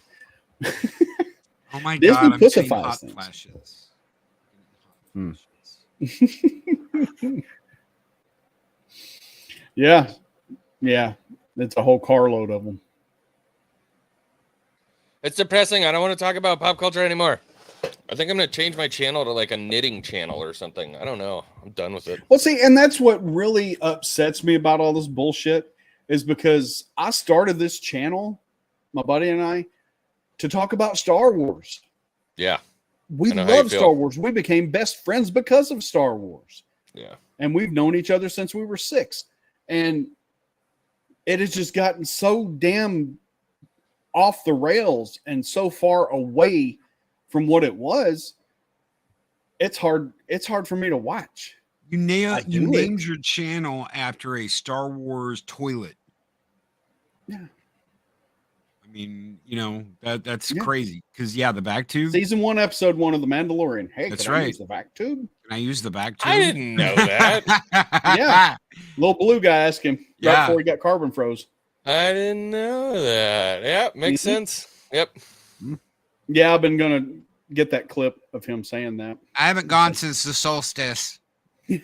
Oh my Disney God, I'm getting pussifies hot things. flashes. Yeah. It's a whole carload of them. It's depressing. I don't want to talk about pop culture anymore. I think I'm going to change my channel to like a knitting channel or something. I don't know. I'm done with it. Well, see, and that's what really upsets me about all this bullshit is because I started this channel, my buddy and I, to talk about Star Wars. Yeah. We I know how you love feel. Star Wars. We became best friends because of Star Wars. Yeah. And we've known each other since we were 6. And it has just gotten so damn off the rails and so far away from what it was. It's hard for me to watch. You I do named your channel after a Star Wars toilet. Yeah. I mean, you know, that's Yeah. crazy. Because the back tube. Season 1, episode 1 of The Mandalorian. Hey, That's can I right. use the vac tube? Can I use the back tube? I didn't know that. Yeah. Little blue guy asked him right Yeah. before he got carbon froze. I didn't know that. Yeah, makes sense. Yep. Yeah, I've been gonna get that clip of him saying that. I haven't gone since the solstice. Yep.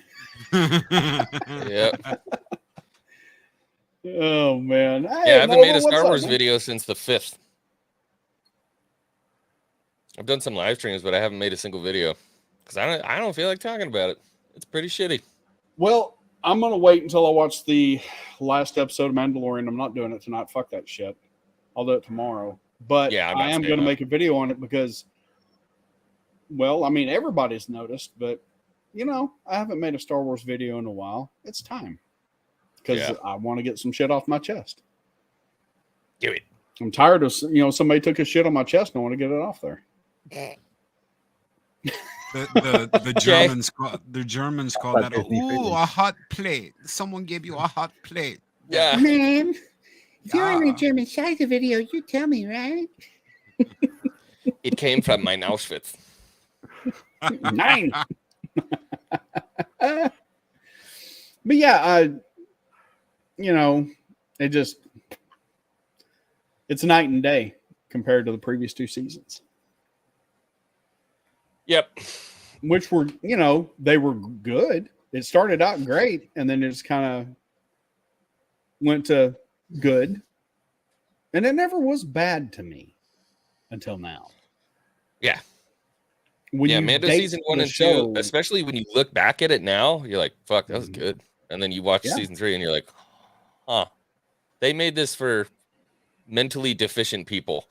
Oh man. Hey, Yeah, I haven't Nova, made a what's Star up, Wars man? video since the 5th. I've done some live streams, but I haven't made a single video because I don't feel like talking about it. It's pretty shitty. Well, I'm gonna wait until I watch the last episode of Mandalorian. I'm not doing it tonight. Fuck that shit. I'll do it tomorrow. But Yeah, I'm not I am staying gonna up. make a video on it because, well, I mean, everybody's noticed, but you know, I haven't made a Star Wars video in a while. It's time because Yeah. I want to get some shit off my chest. Do it. I'm tired of somebody took a shit on my chest and I want to get it off there. The Germans call that Disney a hot plate. Someone gave you a hot plate. Yeah. Man, if you're in Ah. a German Scheiße video, you tell me, right? It came from my Auschwitz. 9. But yeah, it's night and day compared to the previous 2 seasons, Yep. which were, they were good. It started out great and then it just kind of went to good. And it never was bad to me until now. Yeah. When Yeah, you Mando date season 1 the and 2, show- especially when you look back at it now, you're like, fuck, that was Mhm. good. And then you watch Yeah. season 3 and you're like, huh. They made this for mentally deficient people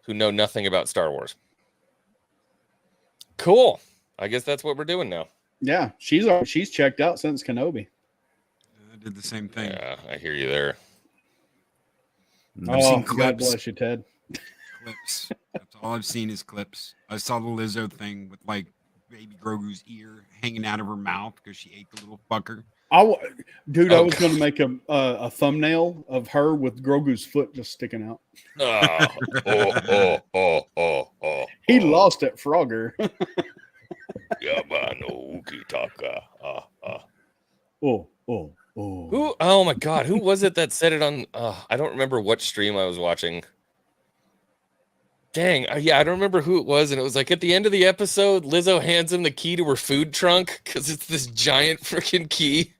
who know nothing about Star Wars. Cool. I guess that's what we're doing now. Yeah, she's checked out since Kenobi. I did the same thing. Yeah, I hear you there. I've seen God clips. bless you, Ted. Clips. That's all I've seen is clips. I saw the Lizzo thing with like baby Grogu's ear hanging out of her mouth because she ate the little fucker. I Oh, was going to make a thumbnail of her with Grogu's foot just sticking out. Oh. He lost at Frogger. Oh. Who? Oh my God! Who was it that said it on? I don't remember what stream I was watching. Dang! Yeah, I don't remember who it was, and it was like at the end of the episode, Lizzo hands him the key to her food trunk because it's this giant freaking key.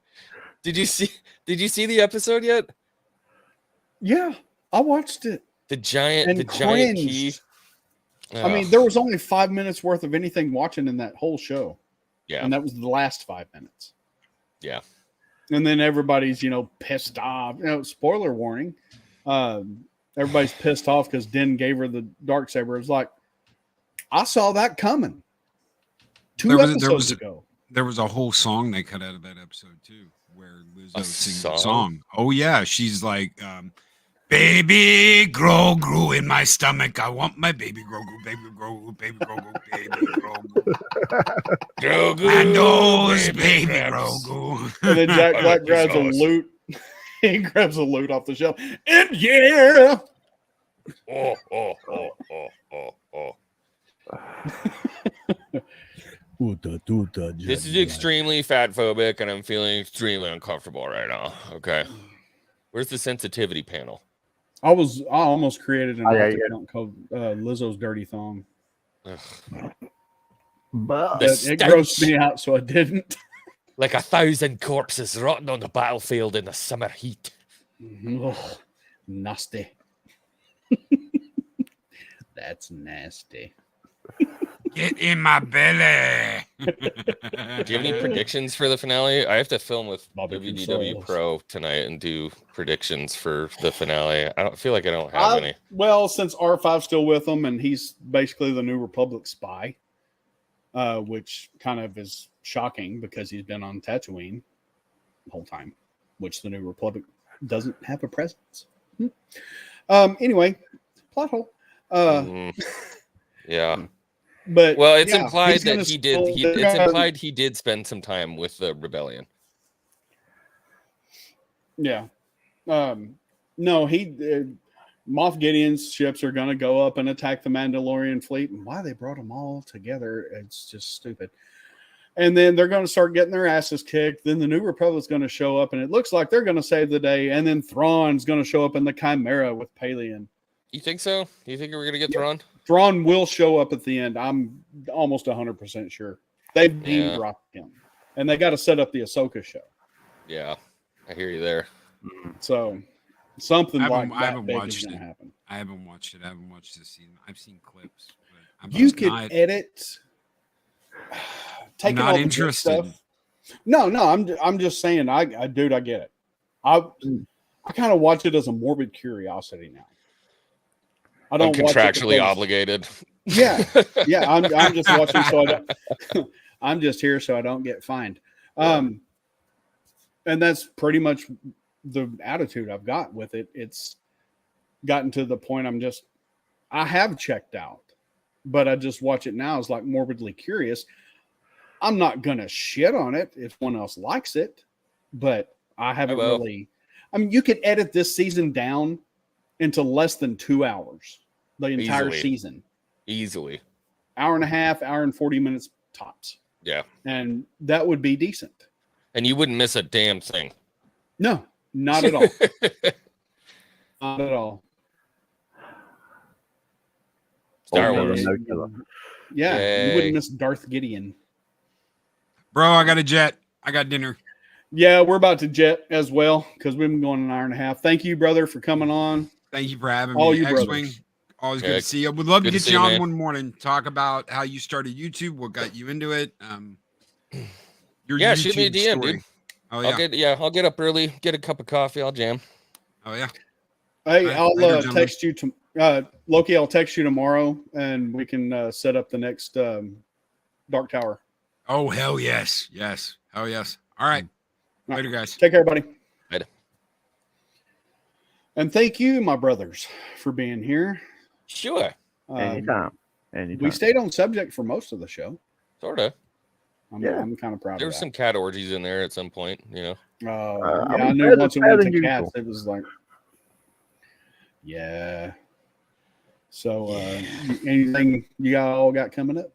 Did you see the episode yet? Yeah, I watched it. The giant And key. cringed. I mean, there was only 5 minutes worth of anything watching in that whole show. Yeah. And that was the last 5 minutes. Yeah. And then everybody's, pissed off. Spoiler warning. Everybody's pissed off because Din gave her the Darksaber. It's like, I saw that coming. Two episodes ago. There was a whole song they cut out of that episode too, where Lizzo sings a song? song. Oh yeah, she's like, "Baby Grogu in my stomach. I want my baby Grogu, baby Grogu, baby Grogu, baby Grogu, Grogu, and those baby Grogu." And then Jack Black grabs a loot. He grabs a loot off the shelf. And yeah. Oh. This is extremely fat phobic, and I'm feeling extremely uncomfortable right now. Okay. Where's the sensitivity panel? I almost created an yeah, account called Lizzo's Dirty Thong. Ugh. But The It grossed stench. me out, so I didn't. Like 1,000 corpses rotting on the battlefield in the summer heat. Ugh, nasty. That's nasty. Get in my belly. Do you have any predictions for the finale? I have to film with Barbecue WDW sauce. Pro tonight and do predictions for the finale. I don't feel like I don't have any. Well, since R5's still with them, and he's basically the New Republic spy, which kind of is shocking because he's been on Tatooine the whole time, which the New Republic doesn't have a presence. Anyway, plot hole. Yeah. But Well, it's yeah, implied he's that gonna he did. spill- It's implied he did spend some time with the rebellion. Yeah. No, Moff Gideon's ships are going to go up and attack the Mandalorian fleet. And why they brought them all together, it's just stupid. And then they're going to start getting their asses kicked. Then the New Republic's going to show up, and it looks like they're going to save the day. And then Thrawn's going to show up in the Chimera with Pelion. You think so? You think we're gonna get Thrawn? Thrawn will show up at the end. I'm almost 100% sure. They've name Yeah. dropped him. And they got to set up the Ahsoka show. Yeah, I hear you there. So something I like haven't that big is watched going it. to happen. I haven't watched it. I haven't watched this season. I've seen clips. But I'm You just could not, edit. Taking not all the good interested. stuff. No, I'm just saying. I get it. I kind of watch it as a morbid curiosity now. I I'm don't watch it contractually because- obligated. Yeah, yeah. I'm just watching, so I don't. I'm just here so I don't get fined. And that's pretty much the attitude I've got with it. It's gotten to the point I have checked out, but I just watch it now as like morbidly curious. I'm not gonna shit on it if someone else likes it, but I haven't will. really. I mean, you could edit this season down into less than 2 hours, the entire Easily. season. Easily. Hour and a half, hour and 40 minutes tops. Yeah. And that would be decent. And you wouldn't miss a damn thing. No, not at all. Not at all. Star Oh, no, Wars. no killer. Yeah, Yay. you wouldn't miss Darth Gideon. Bro, I got a jet. I got dinner. Yeah, we're about to jet as well because we've been going an hour and a half. Thank you, brother, for coming on. Thank you for having All me. you X-Wing, brothers. always Yeah, good to see you. Would love to good to get see you you, on man. one morning. Talk about how you started YouTube, what got you into it. Your Yeah, shoot me a YouTube DM, story. dude. Oh yeah. I'll get up early, get a cup of coffee, I'll jam. Oh yeah. Hey, All right, I'll later, gentlemen. text you to Loki. I'll text you tomorrow, and we can set up the next Dark Tower. Oh hell yes, yes, oh yes. All right, All right. later, guys. Take care, buddy. Later. And thank you, my brothers, for being here. Sure. Anytime. We stayed on subject for most of the show. Sorta. I'm kind of proud There of were that. some cat orgies in there at some point, you know. Yeah, I'm I knew better once it went than to usual. cats, it was like, yeah. So, anything you all got coming up?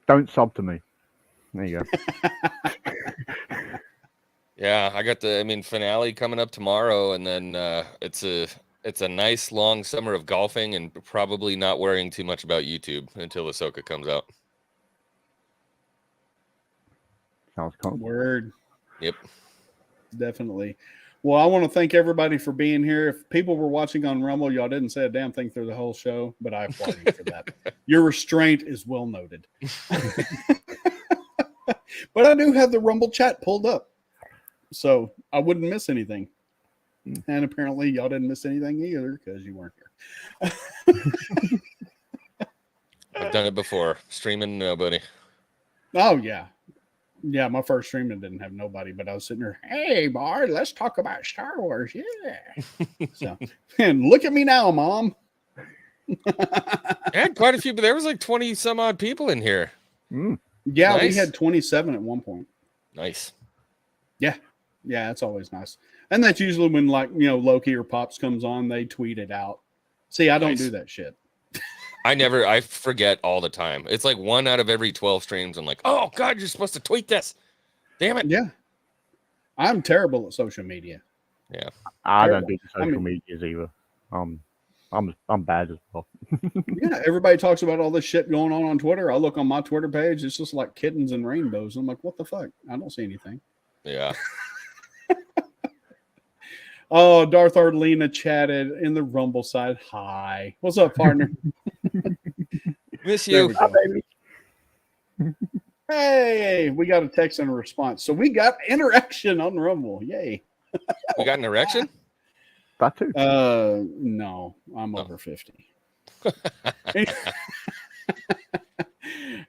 Don't sob to me. There you go. Yeah, I got the finale coming up tomorrow, and then it's a nice long summer of golfing and probably not worrying too much about YouTube until Ahsoka comes out. Sounds cool. Word. Yep. Definitely. Well, I want to thank everybody for being here. If people were watching on Rumble, y'all didn't say a damn thing through the whole show, but I applaud you for that. Your restraint is well noted. But I do have the Rumble chat pulled up, so I wouldn't miss anything. And apparently, y'all didn't miss anything either because you weren't here. I've done it before. Streaming nobody. Oh yeah, yeah. My first streaming didn't have nobody, but I was sitting there. Hey, Bard, let's talk about Star Wars. Yeah. So, and look at me now, Mom. I had quite a few, but there was like 20 some odd people in here. Yeah, we Nice. had 27 at one point. Nice. Yeah, that's always nice. And that's usually when, like, Loki or Pops comes on, they tweet it out. See, I don't Nice. do that shit. I forget all the time. It's like 1 out of every 12 streams. I'm like, oh God, you're supposed to tweet this. Damn it. Yeah. I'm terrible at social media. Yeah. I don't Terrible. do the I social mean- medias either. I'm bad as well. Yeah, everybody talks about all this shit going on Twitter. I look on my Twitter page, it's just like kittens and rainbows. I'm like, what the fuck? I don't see anything. Yeah. Oh, Darth Arlena chatted in the Rumble side. Hi. What's up, partner? Miss There you. we go. Hey, we got a text and a response. So we got interaction on Rumble. Yay. We got an erection? That too. No, I'm over 50.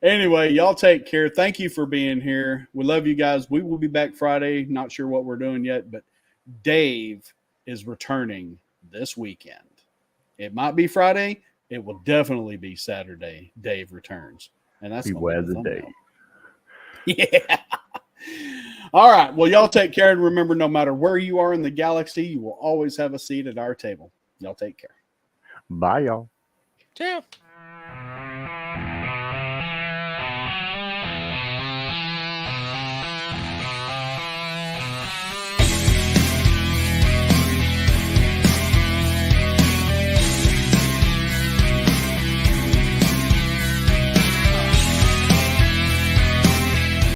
Anyway, y'all take care. Thank you for being here. We love you guys. We will be back Friday. Not sure what we're doing yet, but Dave is returning this weekend. It might be Friday. It will definitely be Saturday. Dave returns. And that's gonna be Beware the the day. thumbnail. Yeah. All right. Well, y'all take care. And remember, no matter where you are in the galaxy, you will always have a seat at our table. Y'all take care. Bye, y'all. Yeah.